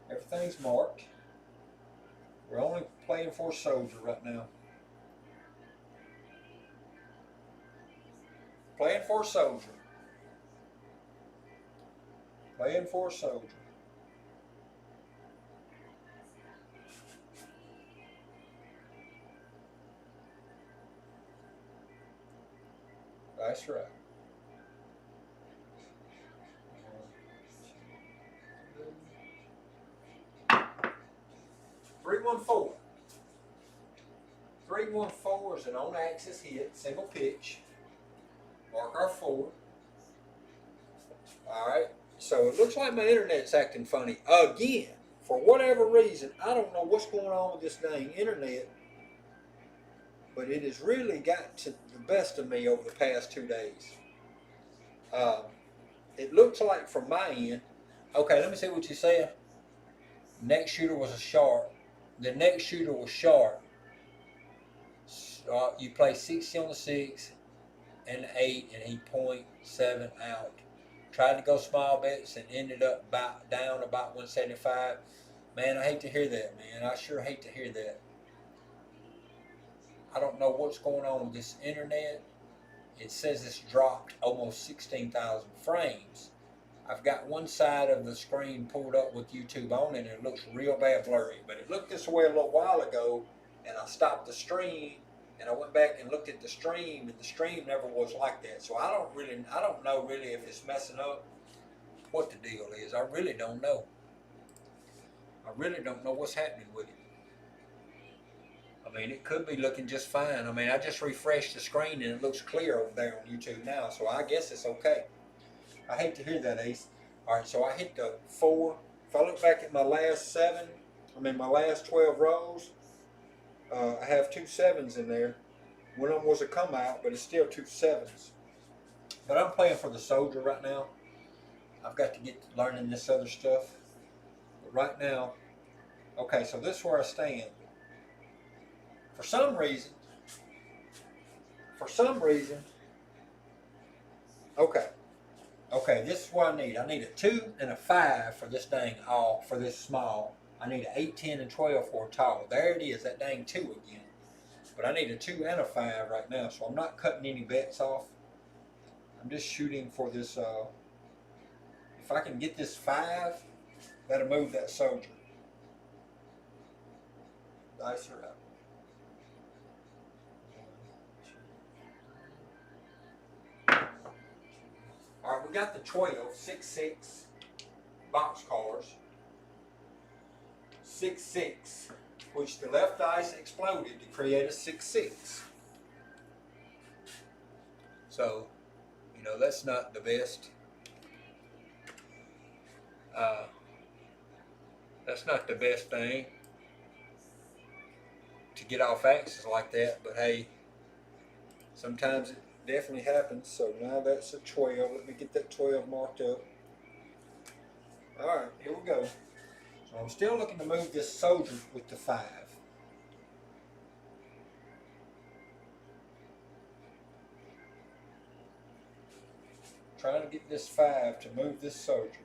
everything's marked. We're only playing for a soldier right now. Playing for a soldier. Playing for a soldier. That's right. 3-1-4. 3-1-4 is an on-axis hit, single pitch. Mark our 4. Alright, so it looks like my internet's acting funny again. For whatever reason, I don't know what's going on with this dang internet, but it has really got to the best of me over the past 2 days. It looks like from my end, okay, let me see what you said. Next shooter was a sharp. The next shooter was sharp. You play 60 on the 6 and 8, and he 0.7 out. Tried to go small bets and ended up down about 175. Man, I hate to hear that, man. I sure hate to hear that. I don't know what's going on with this internet. It says it's dropped almost 16,000 frames. I've got one side of the screen pulled up with YouTube on it, and it looks real bad blurry. But it looked this way a little while ago, and I stopped the stream, and I went back and looked at the stream, and the stream never was like that. So I don't know really if it's messing up, what the deal is. I really don't know. I really don't know what's happening with it. I'm I mean, it could be looking just fine. I mean, I just refreshed the screen and it looks clear over there on YouTube now, so I guess it's okay. I hate to hear that, Ace. All right, so I hit the 4. If I look back at my last my last 12 rows, I have 2 7s in there. One of them was a come out, but it's still 2 7s. But I'm playing for the soldier right now. I've got to get to learning this other stuff. But right now, okay, so this is where I stand. For some reason, okay, this is what I need. I need a 2 and a 5 for this dang all, for this small. I need an 8, 10, and 12 for a tall. There it is, that dang 2 again. But I need a 2 and a 5 right now, so I'm not cutting any bets off. I'm just shooting for this, if I can get this 5, that'll move that soldier. Dice her out. All right, we got the 12, 6-6 box cars. 6-6, which the left dice exploded to create a 6-6. So, you know, that's not the best. That's not the best thing to get off axis like that, but hey, sometimes it definitely happens. So now that's a 12. Let me get that 12 marked up. All right, here we go. So I'm still looking to move this soldier with the 5. Trying to get this 5 to move this soldier.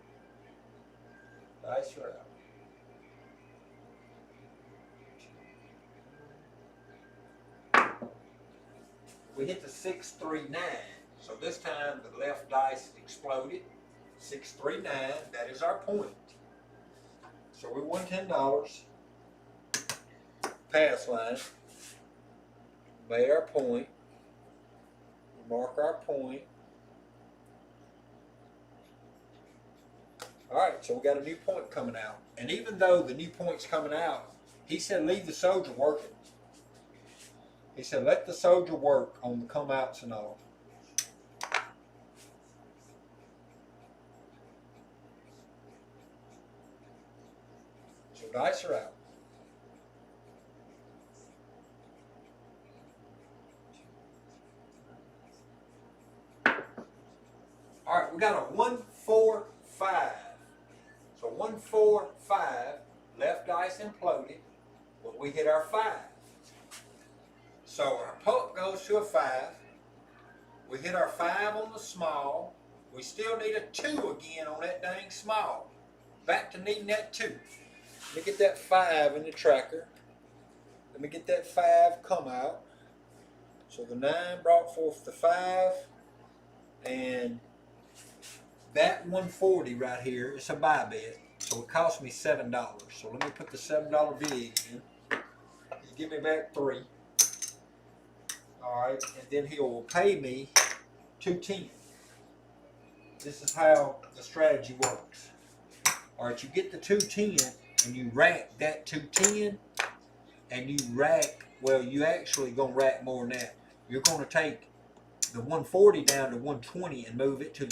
Dice are out. We hit the 6, 3, 9. So this time the left dice exploded. 6, 3, 9. That is our point. So we won $10. Pass line. Made our point. We mark our point. Alright, so we got a new point coming out. And even though the new point's coming out, he said leave the soldier working. He said let the soldier work on the come outs and all. So dice are out. Alright, we got a 1, 4, 5. So 1, 4, 5, left dice imploded, but we hit our 5. So our puck goes to a 5. We hit our 5 on the small. We still need a 2 again on that dang small. Back to needing that 2. Let me get that 5 in the tracker. Let me get that 5 come out. So the 9 brought forth the 5. And that 140 right here is a buy bet. So it cost me $7. So let me put the $7 bid in. You give me back 3. Alright, and then he will pay me $2.10. This is how the strategy works. Alright, you get the $2.10 and you rack that $2.10 and you rack, well, you actually gonna rack more than that. You're gonna take the 140 down to 120 and move it to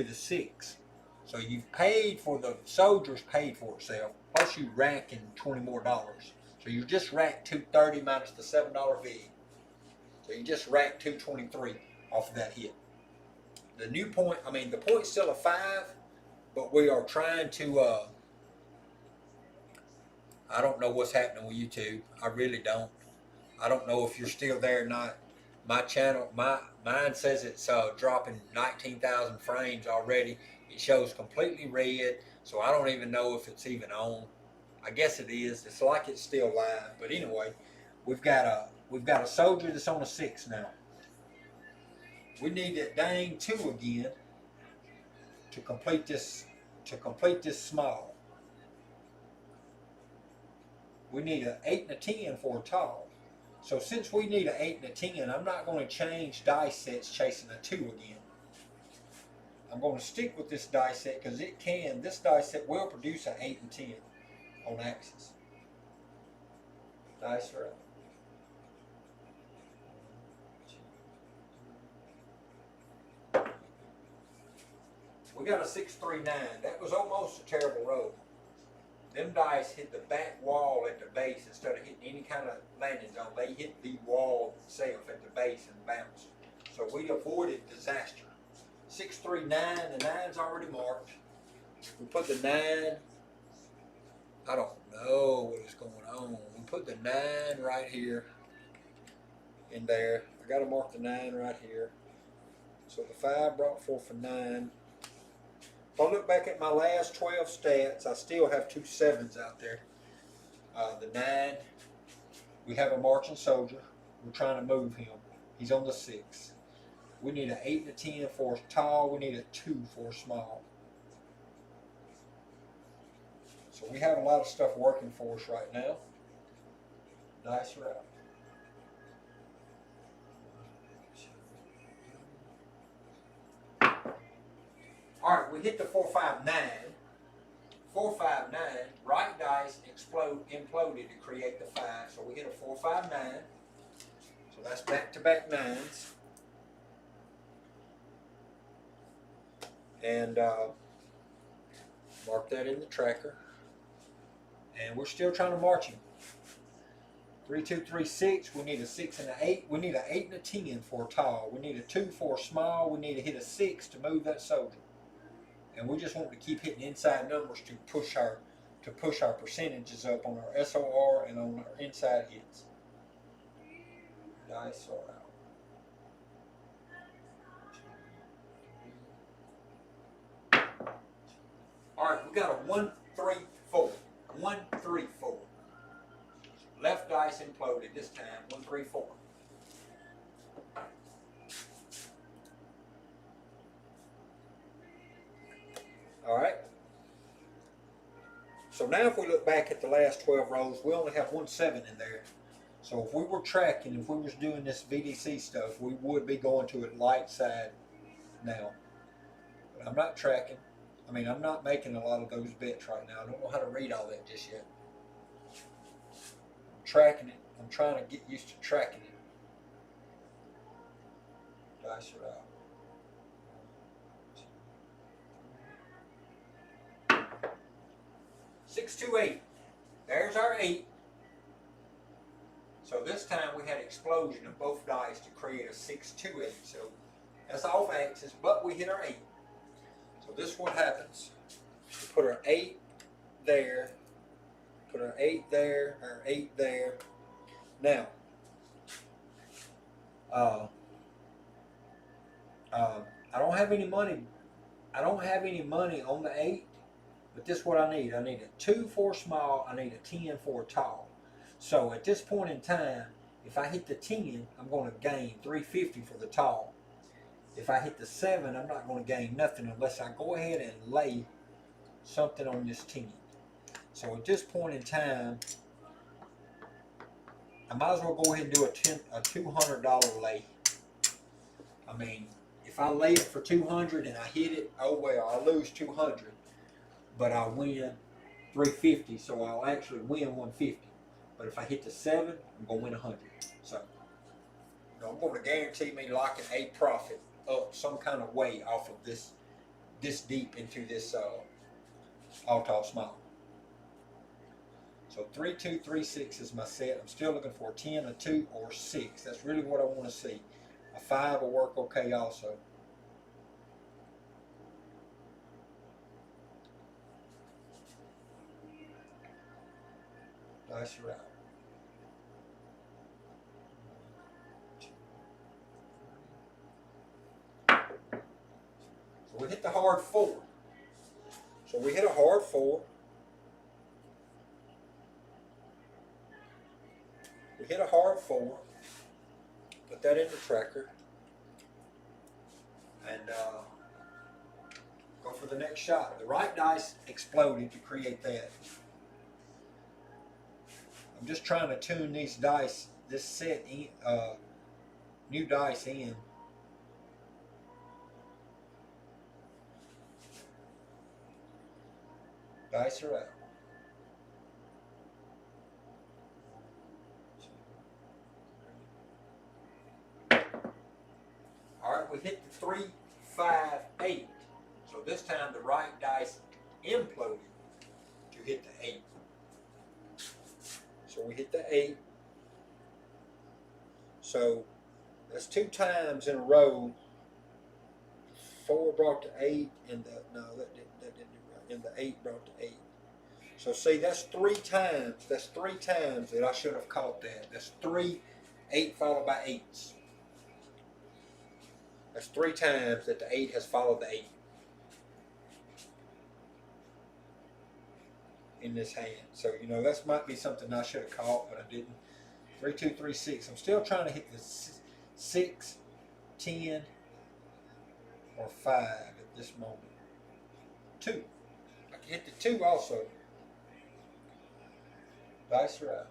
the 6. So you've paid for the soldiers, paid for itself, plus you racking $20 more. So you just racked $230 minus the $7 fee. So you just racked $223 off of that hit. The new point, I mean the point's still a 5, but we are trying to I don't know what's happening with YouTube. I really don't. I don't know if you're still there or not. My channel, mine says it's dropping 19,000 frames already. It shows completely red, so I don't even know if it's even on. I guess it is. It's like it's still live. But anyway, we've got a soldier that's on a 6 now. We need that dang 2 again to complete this small. We need an 8 and a 10 for a tall. So since we need an 8 and a 10, I'm not going to change dice sets chasing a 2 again. I'm going to stick with this dice set because this dice set will produce an 8 and 10 on axis. Dice are up. We got a 639. That was almost a terrible roll. Them dice hit the back wall at the base instead of hitting any kind of landing zone. They hit the wall itself at the base and bounced. So we avoided disaster. 639, the 9's already marked. We put the 9, I don't know what is going on. We put the 9 right here in there. I got to mark the 9 right here. So the 5 brought forth a 9. If I look back at my last 12 stats, I still have 2 7s out there. The 9, we have a marching soldier. We're trying to move him. He's on the 6. We need an 8 and a 10 for tall. We need a 2 for small. So we have a lot of stuff working for us right now. Dice are out. All right, we hit the 459. 459, right dice imploded to create the 5. So we hit a 459. So that's back-to-back 9s. And mark that in the tracker. And we're still trying to march him. 3, 2, 3, 6. We need a 6 and an 8. We need an 8 and a 10 for tall. We need a 2 for small. We need to hit a 6 to move that soldier. And we just want to keep hitting inside numbers to push our percentages up on our SOR and on our inside hits. Dice are out. All right, we got a 1, 3, 4. 1, 3, 4. Left dice imploded this time. 1, 3, 4. All right. So now if we look back at the last 12 rows, we only have 1 7 in there. So if we were tracking, if we was doing this VDC stuff, we would be going to a light side now. But I'm not tracking. I mean, I'm not making a lot of those bets right now. I don't know how to read all that just yet. I'm tracking it. I'm trying to get used to tracking it. Dice are out. 6, 2, 8. There's our 8. So this time we had explosion of both dice to create a 6, 2, 8. So that's off axis, but we hit our 8. So this is what happens. We put our 8 there, put our 8 there, our 8 there. Now, I don't have any money. I don't have any money on the 8. But this is what I need. I need a 2 for small. I need a 10 for tall. So at this point in time, if I hit the 10, I'm going to gain 350 for the tall. If I hit the 7, I'm not going to gain nothing unless I go ahead and lay something on this 10. So at this point in time, I might as well go ahead and do a $200 lay. I mean, if I lay it for 200 and I hit it, oh well, I lose 200. But I'll win 350, so I'll actually win 150. But if I hit the 7, I'm going to win 100. So, I'm going to guarantee me locking a profit up some kind of way off of this deep into this all tall small. So 3, 2, 3, 6 is my set. I'm still looking for a 10, a 2, or 6. That's really what I want to see. A 5 will work okay also. Dice are out. So we hit the hard 4. So we hit a hard 4. We hit a hard 4. Put that in the tracker. And go for the next shot. The right dice exploded to create that. I'm just trying to tune these dice, this set in, new dice in. Dice are out. All right, we hit the 3, 5, 8. So this time time the right dice imploded, you hit the 8. So we hit the 8. So that's 2 times in a row. 4 brought the 8, and that didn't do right. And the 8 brought the 8. So see, that's 3 times. That's 3 times that I should have caught that. That's 3 8 followed by 8s. That's 3 times that the 8 has followed the 8 in this hand. So you know that might be something I should have caught, but I didn't. 3 2 3 6. I'm still trying to hit the 6, 10, or 5 at this moment. 2. I can hit the 2 also. Dice are out.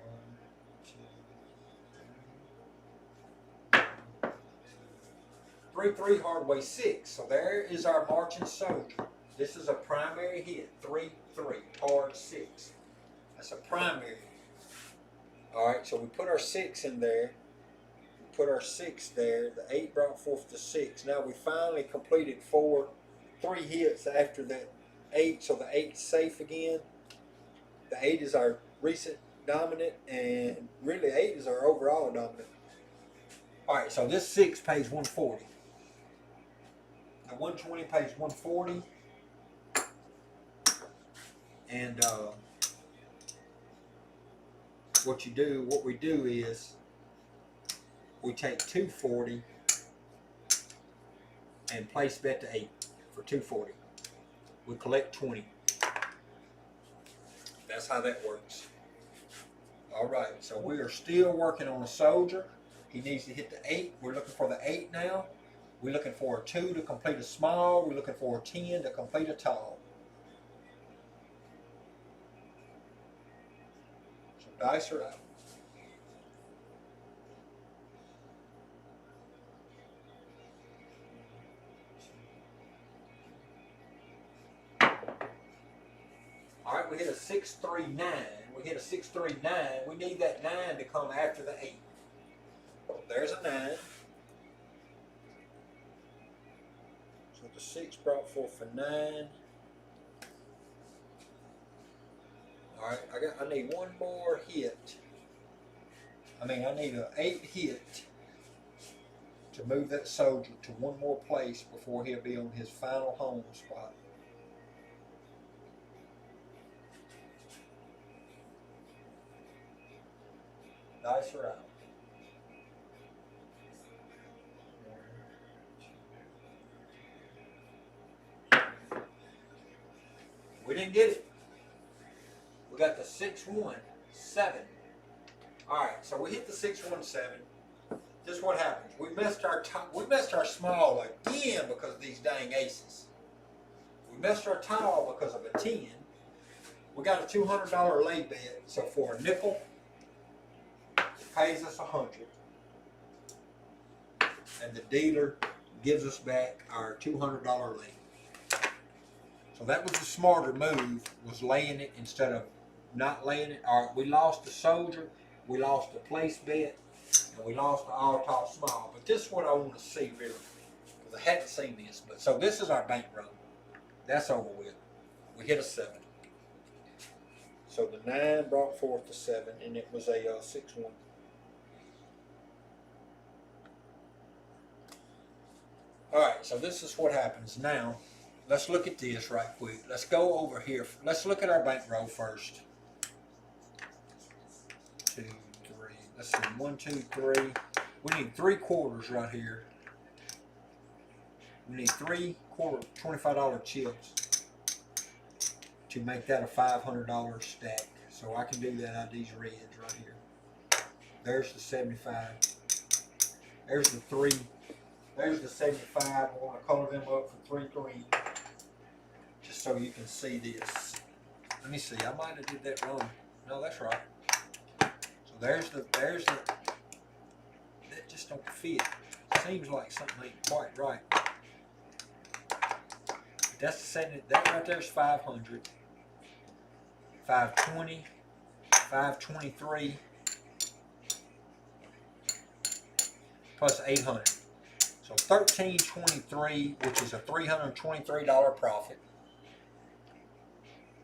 1, 2, 3. 3 3 hard way 6. So there is our marching soldier. This is a primary hit. 3 3 hard 6. That's a primary. Alright, so we put our 6 in there. We put our 6 there. The 8 brought forth the 6. Now we finally completed 3 hits after that 8. So the 8's safe again. The 8 is our recent dominant, and really 8 is our overall dominant. Alright, so this 6 pays 140. The 120 pays 140. And what we do is we take 240 and place bet to 8 for 240. We collect 20. That's how that works. Alright, so we are still working on a soldier. He needs to hit the 8. We're looking for the 8 now. We're looking for a 2 to complete a small. We're looking for a 10 to complete a tall. So dice are out. Alright, we hit a 6 3 9. We hit a 6 3 9. We need that 9 to come after the 8. There's a 9. So the 6 brought forth a 9. Alright, I need one more hit. I need an 8 hit to move that soldier to one more place before he'll be on his final home spot. Dice are out. We didn't get it. We got the 6 1 7. Alright, so we hit the 6 1 7. This is what happens. We missed our small again because of these dang aces. We missed our tall because of a 10. We got a $200 lay bet. So for a nickel, it pays us 100. And the dealer gives us back our $200 lay. So that was the smarter move, was laying it instead of not laying it. All right, we lost the soldier, we lost the place bet, and we lost the all top small. But this is what I want to see really, because I hadn't seen this. But so this is our bankroll. That's over with. We hit a 7. So the 9 brought forth the 7, and it was a 6 1. All right, so this is what happens now. Let's look at this right quick. Let's go over here. Let's look at our bankroll first. 2, 3. Let's see. 1, 2, 3. We need 3 quarters right here. We need 3 quarter $25 chips to make that a $500 stack. So I can do that out of these reds right here. There's the 75. There's the 3. There's the 75. I want to color them up for 3 green. Just so you can see this. Let me see. I might have did that wrong. No, that's right. So there's the. That just don't fit. Seems like something ain't quite right. That's the 70. That right there's 500. 520. 523. Plus 800. So $13.23, which is a $323 profit.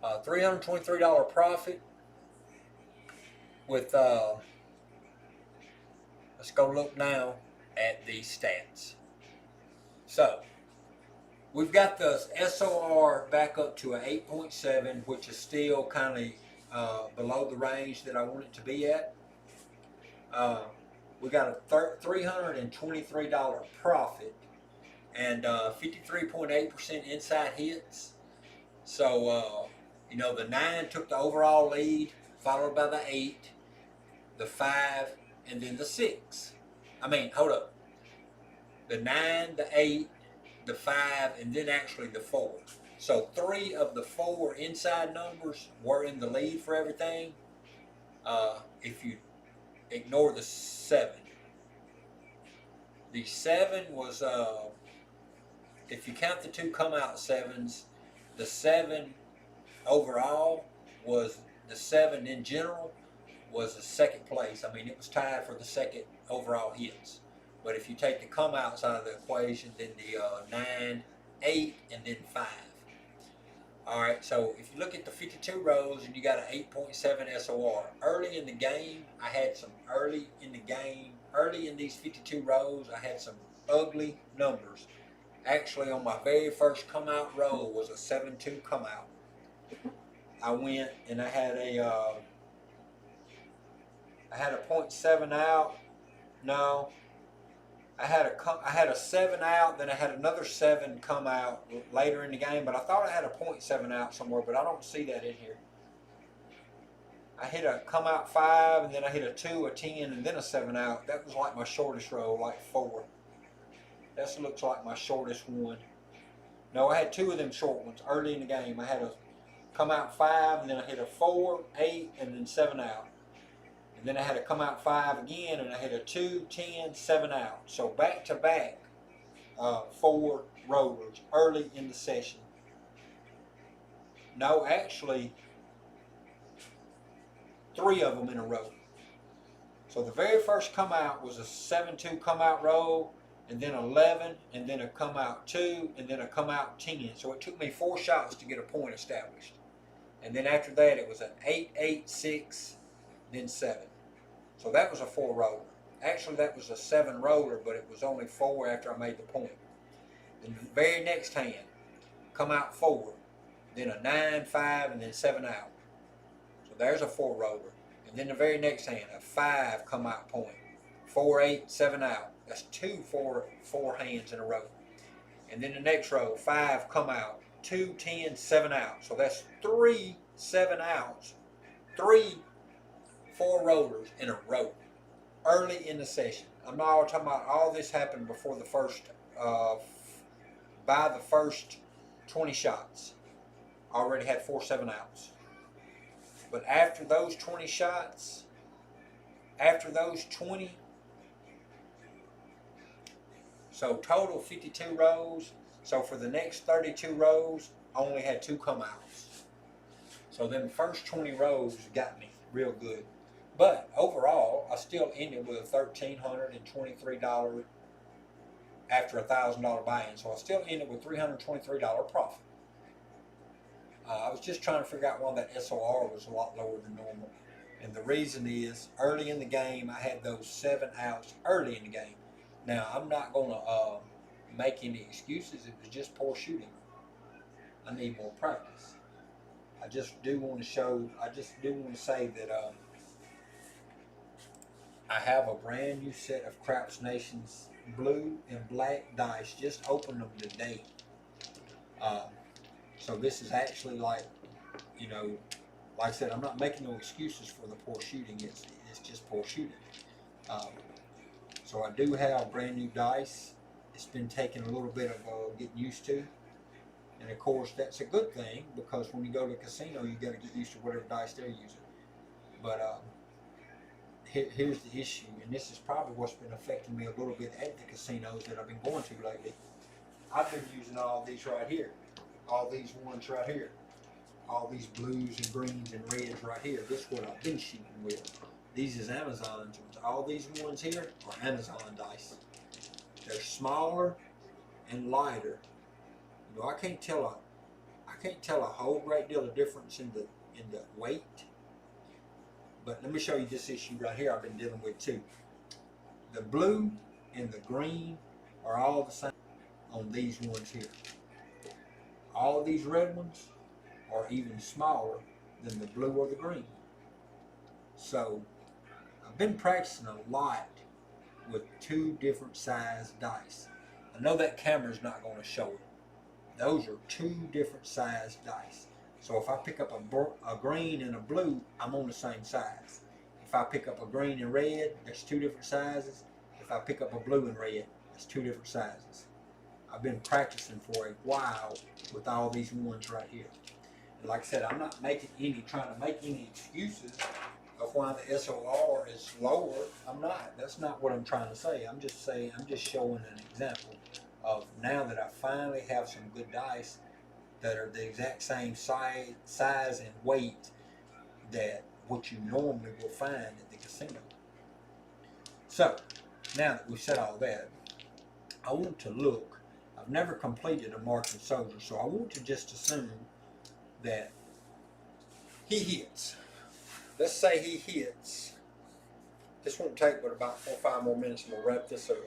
$323 profit with, let's go look now at the stats. So, we've got the SOR back up to an 8.7, which is still kind of below the range that I want it to be at. We got a $323 profit and 53.8% inside hits. So, you know, the 9 took the overall lead, followed by the 8, the 5, and then the 6. I mean, hold up. The 9, the 8, the 5, and then actually the 4. So 3 of the 4 inside numbers were in the lead for everything. If you ignore the 7. The 7 was, if you count the 2 come out 7s, the 7 overall was, the 7 in general was the second place. I mean, it was tied for the second overall hits. But if you take the come outs out of the equation, then the 9, 8, and then 5. All right, so if you look at the 52 rows and you got an 8.7 SOR, early in the game, I had some early in these 52 rows, I had some ugly numbers. Actually, on my very first come out row was a 7-2 come out. I went and I had a 0.7 out. No, I had a 7 out, then I had another 7 come out later in the game, but I thought I had a 0.7 out somewhere, but I don't see that in here. I hit a come out 5, and then I hit a 2, a 10, and then a 7 out. That was like my shortest row, like 4. That looks like my shortest one. No, I had 2 of them short ones early in the game. I had a come out 5, and then I hit a 4, 8, and then 7 out. And then I had to come out 5 again, and I hit a 2, 10, 7 out. So back to back, 4 rollers early in the session. No, actually, 3 of them in a row. So the very first come out was a 7-2 come out roll, and then 11, and then a come out 2, and then a come out 10. So it took me 4 shots to get a point established. And then after that, it was an 8, 8, 6, then 7. So that was a 4 roller. Actually, that was a 7 roller, but it was only 4 after I made the point. Then the very next hand, come out 4, then a 9, 5, and then 7 out. So there's a 4 roller. And then the very next hand, a 5 come out point. 4, 8, 7 out. That's 2 4 hands in a row. And then the next row, 5 come out. 2, 10, 7 out. So that's 3 7 outs. 3 4 rollers in a row. Early in the session. I'm not talking about all this happened before the first, by the first 20 shots. I already had 4 7 outs. But after those 20 shots, after those 20, so total 52 rows. So for the next 32 rows, I only had 2 come outs. So then the first 20 rows got me real good. But overall, I still ended with a $1,323 after a $1,000 buy-in. So I still ended with $323 profit. I was just trying to figure out why that SOR was a lot lower than normal. And the reason is, early in the game, I had those 7 outs early in the game. Now, I'm not going to make any excuses. It was just poor shooting. I need more practice. I just do want to say that I have a brand new set of Craps Nations blue and black dice. Just opened them today. So this is actually like, you know, like I said, I'm not making no excuses for the poor shooting. It's just poor shooting. So I do have brand new dice. It's been taking a little bit of getting used to. And of course, that's a good thing, because when you go to a casino, you got to get used to whatever dice they're using. But here's the issue, and this is probably what's been affecting me a little bit at the casinos that I've been going to lately. I've been using all these right here. All these ones right here. All these blues and greens and reds right here. This is what I've been shooting with. These is Amazon's ones. All these ones here are Amazon dice. They're smaller and lighter. You know, I can't tell a whole great deal of difference in the weight. But let me show you this issue right here I've been dealing with too. The blue and the green are all the same on these ones here. All these red ones are even smaller than the blue or the green. So I've been practicing a lot with two different size dice. I know that camera's not going to show it. Those are two different size dice. So if I pick up a green and a blue, I'm on the same size. If I pick up a green and red, that's two different sizes. If I pick up a blue and red, that's two different sizes. I've been practicing for a while with all these ones right here. And like I said, I'm not trying to make any excuses of why the SOR is lower. I'm not. That's not what I'm trying to say. I'm just showing an example of now that I finally have some good dice that are the exact same size and weight that what you normally will find at the casino. So, now that we've said all that, I want to look. I've never completed a marching soldier, so I want to just assume that he hits. Let's say he hits. This won't take but about 4 or 5 more minutes and we'll wrap this up.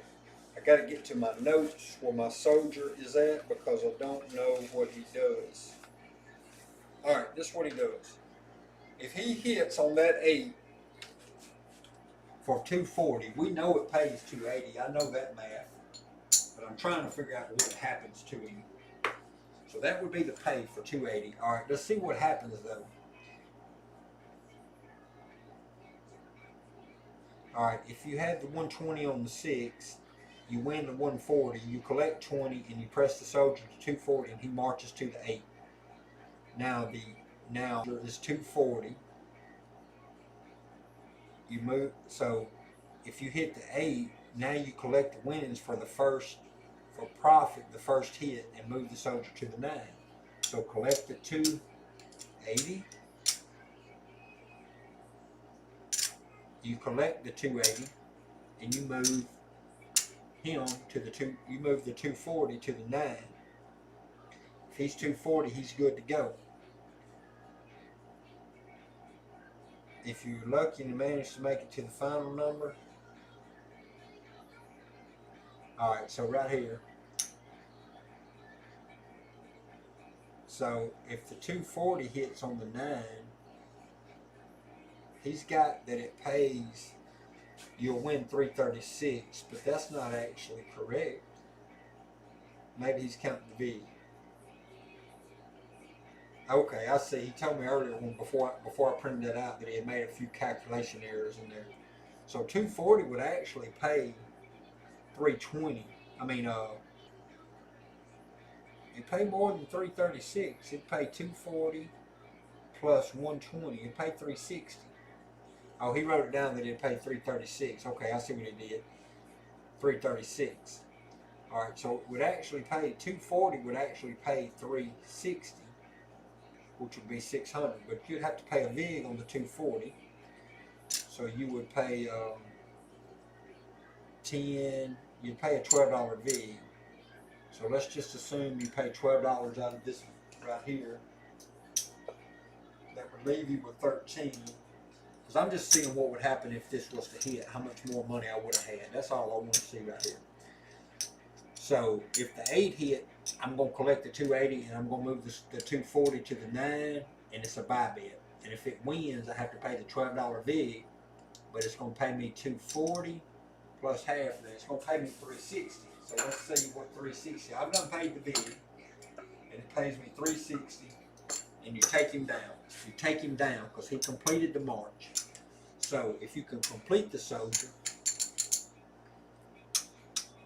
I got to get to my notes where my soldier is at because I don't know what he does. Alright, this is what he does. If he hits on that 8 for 240, we know it pays 280. I know that math. But I'm trying to figure out what happens to him. So that would be the pay for 280. Alright, let's see what happens though. Alright, if you had the 120 on the 6, you win the 140, you collect 20, and you press the soldier to 240, and he marches to the 8. Now is 240. You move, so if you hit the 8, now you collect the winnings for profit, the first hit, and move the soldier to the 9. So collect the 280. You collect the 280, and you move him to the you move the 240 to the 9. If he's 240, he's good to go. If you're lucky and manage to make it to the final number. Alright, so right here. So if the 240 hits on the 9, he's got that it pays, you'll win 336, but that's not actually correct. Maybe he's counting the V. Okay, I see. He told me earlier before I printed that out that he had made a few calculation errors in there. So 240 would actually pay 320. I mean, it pay more than 336. It'd pay 240 plus 120. It'd pay 360. Oh, he wrote it down that it'd pay 336. Okay, I see what he did. 336. All right, so it would actually pay 240 would actually pay 360, which would be 600. But you'd have to pay a VIG on the 240. So you would pay 10. You'd pay a $12 VIG. So let's just assume you pay $12 out of this right here. That would leave you with 13. Because I'm just seeing what would happen if this was to hit, how much more money I would have had. That's all I want to see right here. So if the 8 hit, I'm going to collect the 280 and I'm going to move the 240 to the 9, and it's a buy bet. And if it wins, I have to pay the $12 VIG, but it's going to pay me 240 plus half of that. It's going to pay me 360. So let's see what 360. I've done paid the VIG, and it pays me 360. And you take him down. You take him down because he completed the march. So if you can complete the soldier,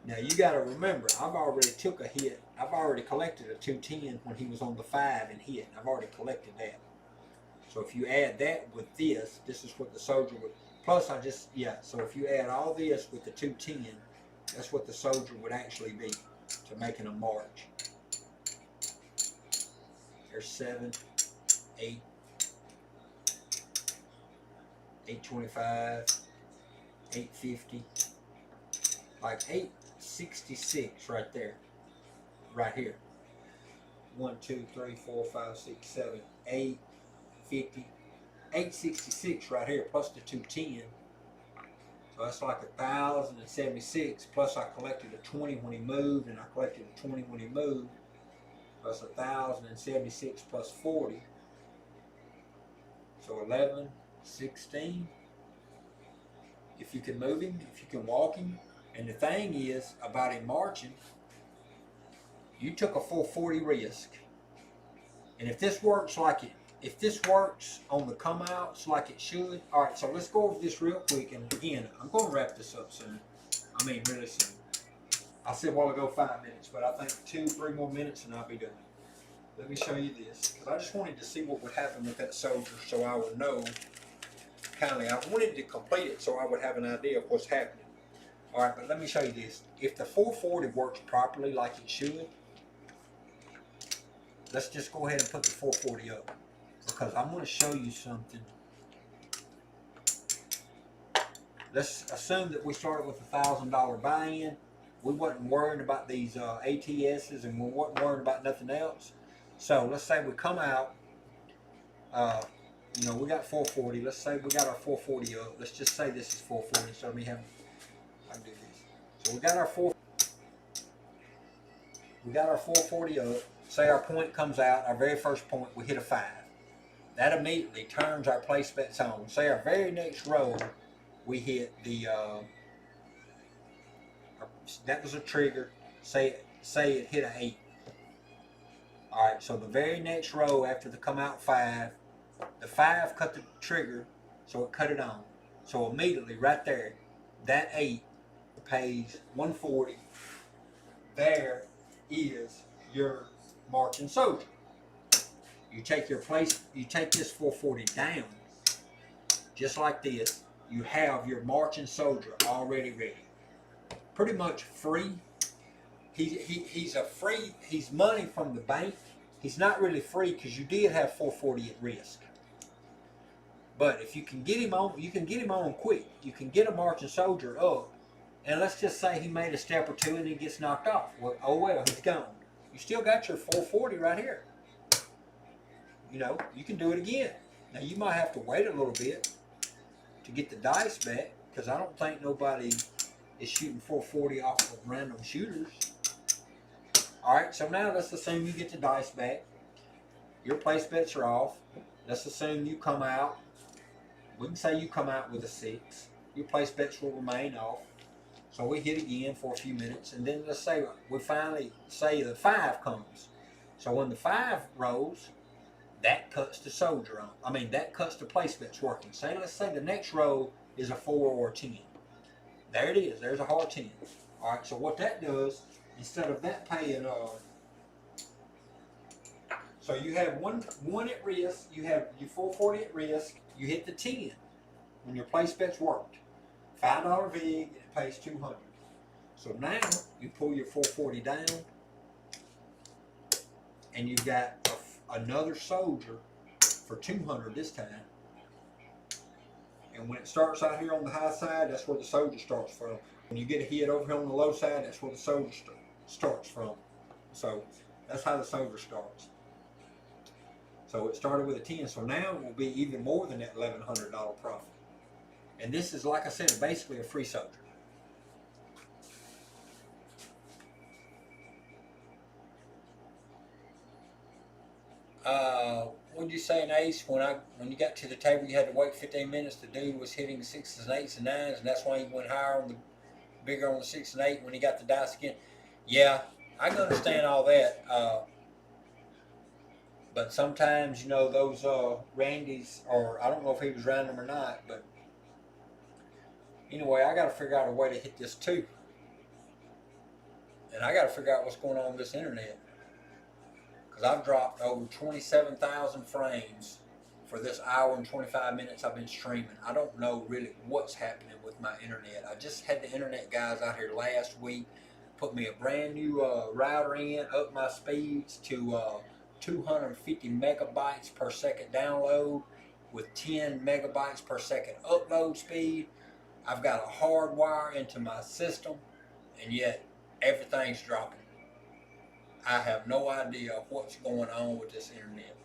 now you got to remember, I've already took a hit. I've already collected a 210 when he was on the 5 and hit. I've already collected that. So if you add that with this is what the soldier would. Plus so if you add all this with the 210, that's what the soldier would actually be to making a march. There's 7, 8, 825, 850. Like 866 right there, right here. 1, 2, 3, 4, 5, 6, 7, 8, 50, 866 right here, plus the 210. So that's like 1,076. Plus I collected a 20 when he moved, and I collected a 20 when he moved. Plus 1,076 plus 40. So 11, 16. If you can move him, if you can walk him. And the thing is about him marching, you took a full 40 risk. And if this works on the come outs like it should, all right, so let's go over this real quick. And again, I'm going to wrap this up soon. I mean, really soon. I said a while ago 5 minutes, but I think 2, 3 more minutes and I'll be done. Let me show you this, because I just wanted to see what would happen with that soldier so I would know. Kindly, I wanted to complete it so I would have an idea of what's happening. All right, but let me show you this. If the 440 works properly like it should, let's just go ahead and put the 440 up, because I'm going to show you something. Let's assume that we started with a $1,000 buy-in. We wasn't worried about these ATSs, and we wasn't worried about nothing else. So let's say we come out, you know, we got 440. Let's say we got our 440 up. Let's just say this is 440. So let me have, I can do this. So we got our 440 up. Say our point comes out, our very first point, we hit a 5. That immediately turns our place bets on. Say our very next row, we hit the, that was a trigger. Say it hit an 8. All right, so the very next row after the come out 5, the 5 cut the trigger, so it cut it on. So immediately right there, that 8 pays 140. There is your marching soldier. You take your place, you take this 440 down, just like this. You have your marching soldier already ready. Pretty much free. He's money from the bank. He's not really free because you did have 440 at risk. But if you can get him on, you can get him on quick. You can get a marching soldier up, and let's just say he made a step or two and he gets knocked off. Well, oh well, he's gone. You still got your 440 right here. You know, you can do it again. Now you might have to wait a little bit to get the dice back, because I don't think nobody is shooting 440 off of random shooters. Alright, so now let's assume you get the dice back. Your place bets are off. Let's assume you come out. We can say you come out with a 6. Your place bets will remain off. So we hit again for a few minutes, and then let's say we finally say the 5 comes. So when the 5 rolls, that cuts the soldier on. I mean, that cuts the place bets working. Let's say the next row is a 4 or a 10. There it is. There's a hard 10. All right. So what that does, instead of that paying, so you have one at risk. You have your 440 at risk. You hit the 10 when your place bets worked. $5 vig, and it pays 200. So now you pull your 440 down, and you've got another soldier for 200 this time. And when it starts out here on the high side, that's where the soldier starts from. When you get a hit over here on the low side, that's where the soldier starts from. So that's how the soldier starts. So it started with a 10, so now it will be even more than that $1,100 profit. And this is, like I said, basically a free soldier. What did you say, an ace? When you got to the table, you had to wait 15 minutes. The dude was hitting 6s and 8s and 9s, and that's why he went higher on the bigger on the 6 and 8 when he got the dice again. Yeah, I can understand all that. But sometimes, you know, those Randy's, or I don't know if he was random or not, but anyway, I got to figure out a way to hit this too. And I got to figure out what's going on with this internet. Because I've dropped over 27,000 frames for this hour and 25 minutes I've been streaming. I don't know really what's happening with my internet. I just had the internet guys out here last week put me a brand new router in, up my speeds to 250 megabytes per second download with 10 megabytes per second upload speed. I've got a hard wire into my system, and yet everything's dropping. I have no idea what's going on with this internet.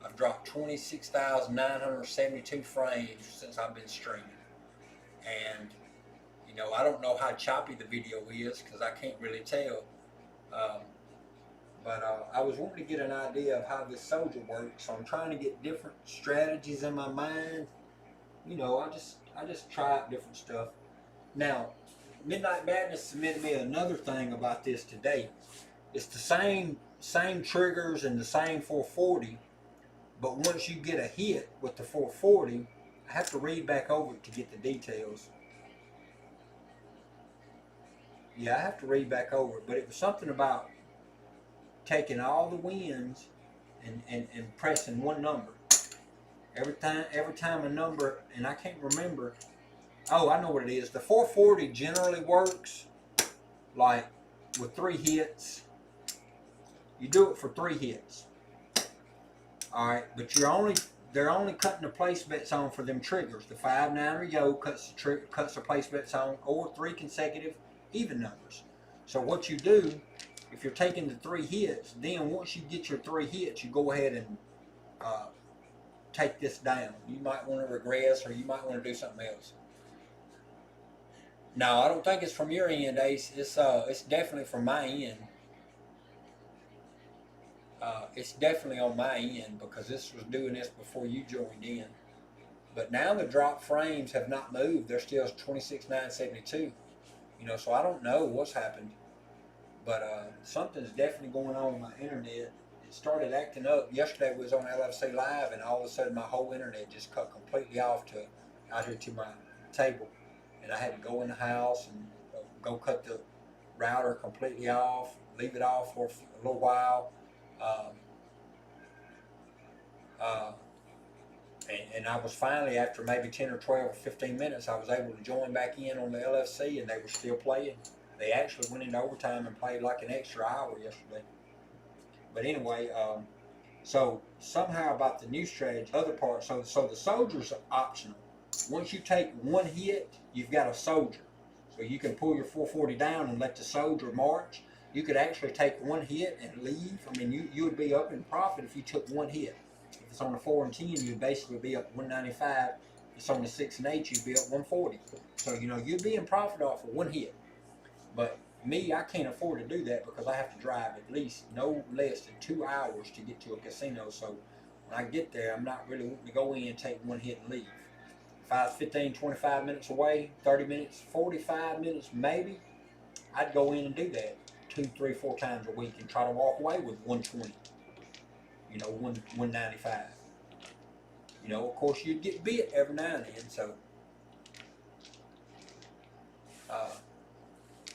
I've dropped 26,972 frames since I've been streaming. And, you know, I don't know how choppy the video is because I can't really tell. But I was wanting to get an idea of how this soldier works, so I'm trying to get different strategies in my mind. You know, I just try out different stuff. Now, Midnight Madness submitted me another thing about this today. It's the same triggers and the same 440, but once you get a hit with the 440, I have to read back over it to get the details. Yeah, I have to read back over it, but it was something about taking all the wins and pressing one number. Every time a number, and I can't remember. Oh, I know what it is. The 440 generally works like with 3 hits. You do it for 3 hits. Alright, but they're only cutting the place bets on for them triggers. The 5, 9, or yo cuts the place bets on, or 3 consecutive even numbers. So what you do, if you're taking the 3 hits, then once you get your 3 hits, you go ahead and take this down. You might want to regress, or you might want to do something else. No, I don't think it's from your end, Ace. It's definitely from my end. It's definitely on my end because this was doing this before you joined in. But now the drop frames have not moved. They're still 26,972. You know, so I don't know what's happened. But something's definitely going on with my internet. It started acting up. Yesterday was on LFC Live, and all of a sudden my whole internet just cut completely off to out here to my table. And I had to go in the house and go cut the router completely off, leave it off for a little while. And I was finally, after maybe 10 or 12 or 15 minutes, I was able to join back in on the LFC, and they were still playing. They actually went into overtime and played like an extra hour yesterday. But anyway, so somehow about the new strategy, other part, so the soldiers are optional. Once you take 1 hit, you've got a soldier. So you can pull your 440 down and let the soldier march. You could actually take 1 hit and leave. I mean, you would be up in profit if you took 1 hit. If it's on a 4 and 10, you'd basically be up 195. If it's on a 6 and 8, you'd be up 140. So, you know, you'd be in profit off of 1 hit. But me, I can't afford to do that because I have to drive at least no less than 2 hours to get to a casino. So when I get there, I'm not really wanting to go in and take 1 hit and leave. If I was 15, 25 minutes away, 30 minutes, 45 minutes maybe, I'd go in and do that 2, 3, 4 times a week and try to walk away with 120. You know, 195. You know, of course, you'd get bit every now and then, so.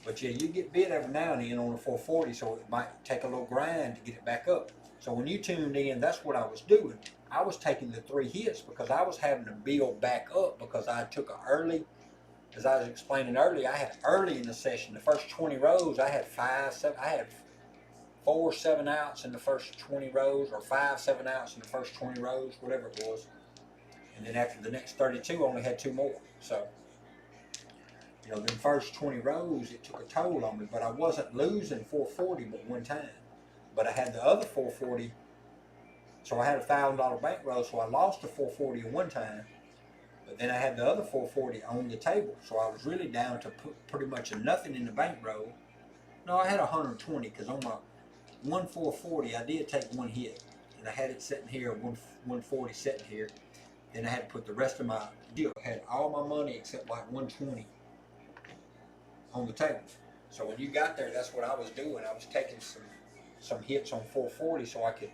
But yeah, you get bit every now and then on a 440, so it might take a little grind to get it back up. So when you tuned in, that's what I was doing. I was taking the 3 hits because I was having to build back up because I took an early, as I was explaining earlier, I had early in the session, the first 20 rows, I had 4 7-outs in the first 20 rows, or 5 7-outs in the first 20 rows, whatever it was. And then after the next 32, I only had 2 more. So, you know, the first 20 rows, it took a toll on me, but I wasn't losing 440 but 1 time. But I had the other 440, so I had a $1,000 bankroll, so I lost the 440 at 1 time. But then I had the other 440 on the table, so I was really down to pretty much a nothing in the bankroll. No, I had 120 because on my 440, I did take 1 hit, and I had it sitting here, 140 sitting here. Then I had to put the rest of my deal. I had all my money except like 120 on the table. So when you got there, that's what I was doing. I was taking some hits on 440 so I could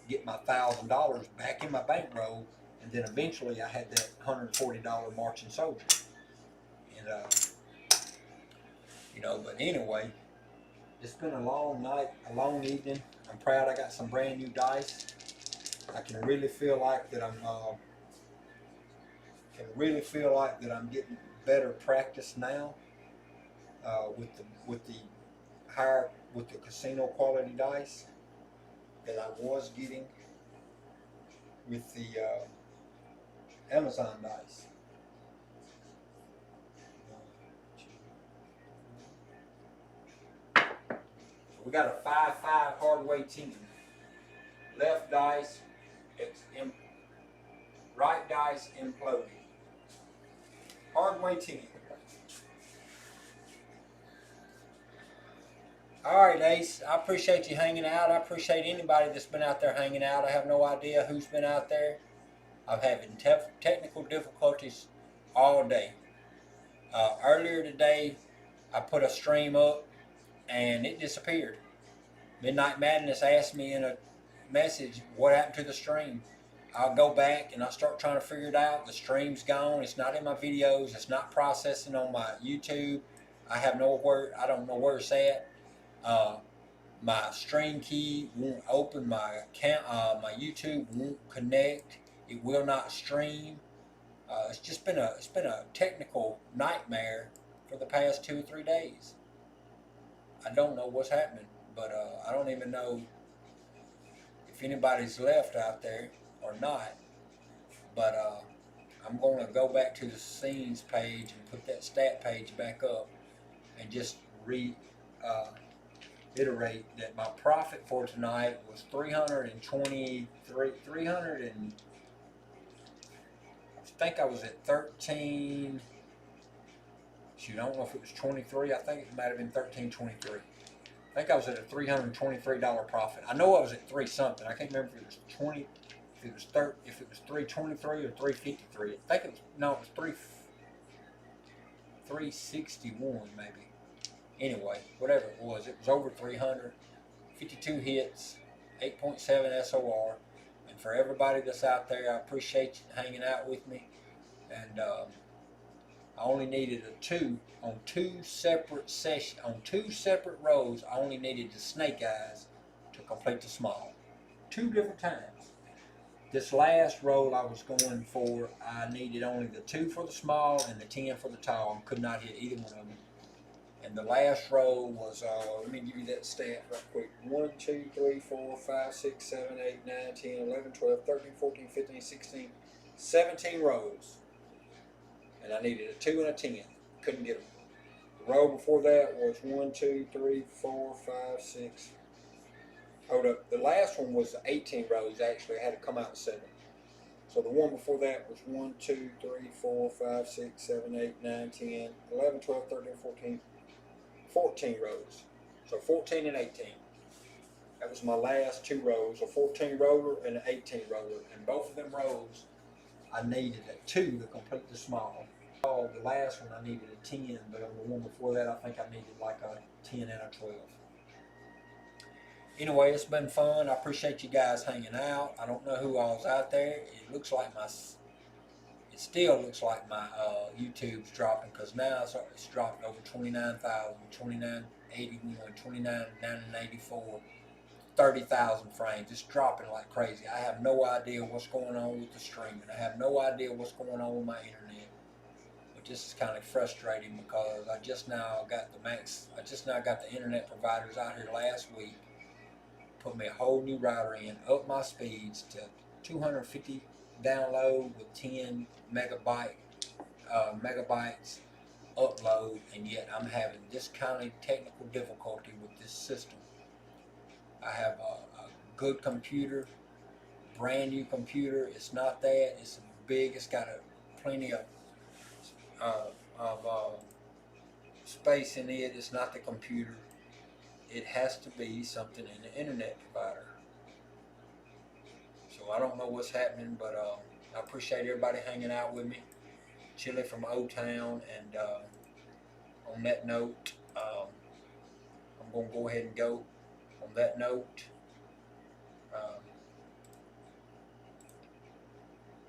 get my $1,000 back in my bankroll, and then eventually I had that $140 marching soldier. And you know, but anyway, it's been a long night, a long evening. I'm proud I got some brand new dice. I can really feel like that I'm getting better practice now with the casino quality dice that I was getting with the Amazon dice. So we got a 5-5 hardway 10. Left dice, right dice imploded. Hardway 10. Alright, Ace, I appreciate you hanging out. I appreciate anybody that's been out there hanging out. I have no idea who's been out there. I'm having technical difficulties all day. Earlier today, I put a stream up and it disappeared. Midnight Madness asked me in a message what happened to the stream. I'll go back and I start trying to figure it out. The stream's gone. It's not in my videos. It's not processing on my YouTube. I don't know where it's at. My stream key won't open. My account, my YouTube won't connect. It will not stream. It's been a technical nightmare for the past 2 or 3 days. I don't know what's happening, but I don't even know if anybody's left out there or not. But I'm going to go back to the scenes page and put that stat page back up and just reiterate that my profit for tonight was 323. I think I was at 13. Shoot, I don't know if it was 23. I think it might have been 13.23. I think I was at a $323 profit. I know I was at 3 something. I can't remember if it was 20, if it was 323 or 353. I think it was it was 361 maybe. Anyway, whatever it was over 300. 52 hits, 8.7 SOR. And for everybody that's out there, I appreciate you hanging out with me. And I only needed a 2 on 2 separate sessions, on 2 separate rows. I only needed the snake eyes to complete the small. 2 different times. This last roll I was going for, I needed only the 2 for the small and the 10 for the tall, and could not hit either one of them. And the last row was, let me give you that stat right quick. 1, 2, 3, 4, 5, 6, 7, 8, 9, 10, 11, 12, 13, 14, 15, 16, 17 rows. And I needed a 2 and a 10. Couldn't get them. The row before that was 1, 2, 3, 4, 5, 6. Hold up. The last one was 18 rows, actually. I had to come out 7. So the one before that was 1, 2, 3, 4, 5, 6, 7, 8, 9, 10, 11, 12, 13, 14, 14 rows. So 14 and 18. That was my last 2 rows, a 14 roller and an 18 roller. And both of them rows, I needed a 2 to complete the small. The last one I needed a 10, but on the one before that I think I needed like a 10 and a 12. Anyway, it's been fun. I appreciate you guys hanging out. I don't know who all's out there. It still looks like my YouTube's dropping, because now it's dropped over 29,000, 2981, 29,984, 30,000 frames. It's dropping like crazy. I have no idea what's going on with the streaming. I have no idea what's going on with my internet. But this is kind of frustrating because I just now got the internet providers out here last week. Put me a whole new router in, up my speeds to 250 download with 10 megabytes upload, and yet I'm having this kind of technical difficulty with this system. I have a good computer, brand new computer. It's not that. It's big. It's got plenty of space in it. It's not the computer. It has to be something in the internet provider. So I don't know what's happening, but I appreciate everybody hanging out with me. Chili from O-Town, and on that note, I'm going to go ahead and go. On that note,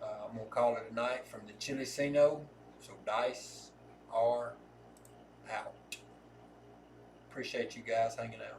I'm going to call it a night from the Chilicino. So dice are out. Appreciate you guys hanging out.